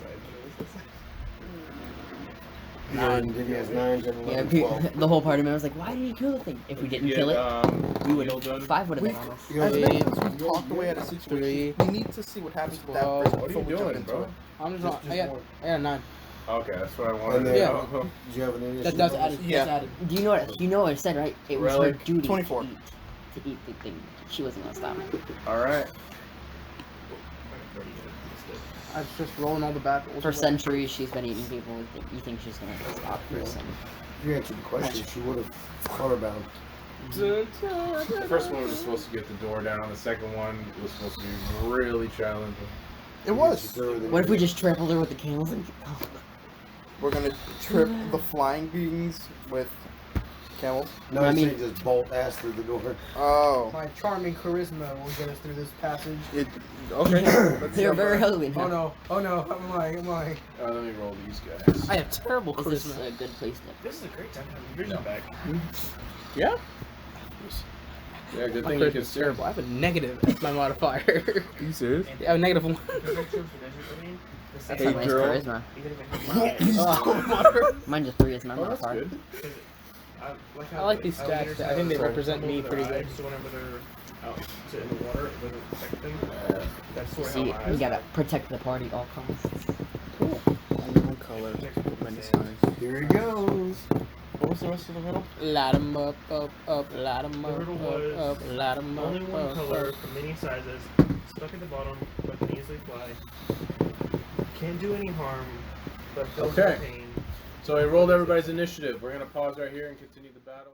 [SPEAKER 2] 9, Diddy has 9, Jen
[SPEAKER 6] Yeah,
[SPEAKER 2] 11, 12.
[SPEAKER 6] the whole party member was like, why did you kill the thing? If we didn't kill it, we would
[SPEAKER 1] Heal done?
[SPEAKER 6] 5 would have been on us.
[SPEAKER 2] You know,
[SPEAKER 4] As
[SPEAKER 5] Eight,
[SPEAKER 4] many as we talked away at a situation, we need to see what happens with that
[SPEAKER 5] 12.
[SPEAKER 4] person
[SPEAKER 1] What are
[SPEAKER 4] before
[SPEAKER 1] you
[SPEAKER 4] we jump
[SPEAKER 1] doing,
[SPEAKER 4] into
[SPEAKER 1] bro?
[SPEAKER 4] it.
[SPEAKER 5] I'm just,
[SPEAKER 2] Just
[SPEAKER 5] I got
[SPEAKER 2] one.
[SPEAKER 5] 9.
[SPEAKER 1] Okay, that's what I wanted
[SPEAKER 2] And
[SPEAKER 1] to
[SPEAKER 2] then,
[SPEAKER 5] Yeah.
[SPEAKER 1] know.
[SPEAKER 2] do you have an initiative?
[SPEAKER 5] That's added.
[SPEAKER 4] Yeah.
[SPEAKER 5] That's added.
[SPEAKER 6] Do you know what I said, right? It was her
[SPEAKER 1] Relic,
[SPEAKER 6] duty
[SPEAKER 4] 24.
[SPEAKER 6] to eat the thing. She wasn't gonna stop me.
[SPEAKER 1] All right.
[SPEAKER 5] I was just rolling all the battles.
[SPEAKER 6] For centuries, she's been eating people. You think she's gonna stop for some?
[SPEAKER 2] If you answered the question, she would have honor bound.
[SPEAKER 1] The first one was supposed to get the door down. The second one was supposed to be really challenging.
[SPEAKER 4] It was.
[SPEAKER 6] What if we just trampled her with the camels and? Oh.
[SPEAKER 4] We're gonna trip the flying beings with camels.
[SPEAKER 2] No,
[SPEAKER 6] I
[SPEAKER 2] I
[SPEAKER 6] mean-
[SPEAKER 2] mean, just bolt ass through the door.
[SPEAKER 4] Oh.
[SPEAKER 5] My charming charisma will get us through this passage.
[SPEAKER 4] Okay.
[SPEAKER 6] They're very ugly now.
[SPEAKER 5] Oh no! Oh no! I'm lying!
[SPEAKER 1] Let me roll these guys.
[SPEAKER 5] I have terrible
[SPEAKER 6] Is this
[SPEAKER 5] charisma.
[SPEAKER 6] a good place to?
[SPEAKER 3] This is a great time to have your vision back.
[SPEAKER 4] Yeah.
[SPEAKER 1] Yeah, good
[SPEAKER 5] My
[SPEAKER 1] thing you
[SPEAKER 5] charisma
[SPEAKER 1] can
[SPEAKER 5] is
[SPEAKER 1] see.
[SPEAKER 5] terrible. I have a negative as my modifier.
[SPEAKER 4] Are you serious?
[SPEAKER 5] Yeah, a negative 1.
[SPEAKER 6] That's
[SPEAKER 1] Hey,
[SPEAKER 6] a nice
[SPEAKER 1] girl.
[SPEAKER 6] charisma.
[SPEAKER 3] Even if it has
[SPEAKER 6] Mine's a 3 as my
[SPEAKER 1] Oh, that's
[SPEAKER 6] modifier.
[SPEAKER 1] good.
[SPEAKER 5] I like these stats. I think they represent me pretty good.
[SPEAKER 3] So whenever they're out in the water, it doesn't affect them. That's
[SPEAKER 6] You
[SPEAKER 3] sort of
[SPEAKER 6] see,
[SPEAKER 3] how my
[SPEAKER 6] you
[SPEAKER 3] eyes
[SPEAKER 6] gotta
[SPEAKER 3] are.
[SPEAKER 6] protect the party at all costs.
[SPEAKER 4] Unknown color. Many signs.
[SPEAKER 2] Here he goes.
[SPEAKER 4] What was the rest of the riddle?
[SPEAKER 5] Light 'em up, light 'em
[SPEAKER 3] The
[SPEAKER 5] up,
[SPEAKER 3] riddle was
[SPEAKER 5] light 'em up,
[SPEAKER 3] only one color from many sizes, stuck at the bottom, but can easily fly. Can't do any harm, but feels no
[SPEAKER 1] Okay.
[SPEAKER 3] pain.
[SPEAKER 1] So I rolled everybody's initiative. We're gonna pause right here and continue the battle.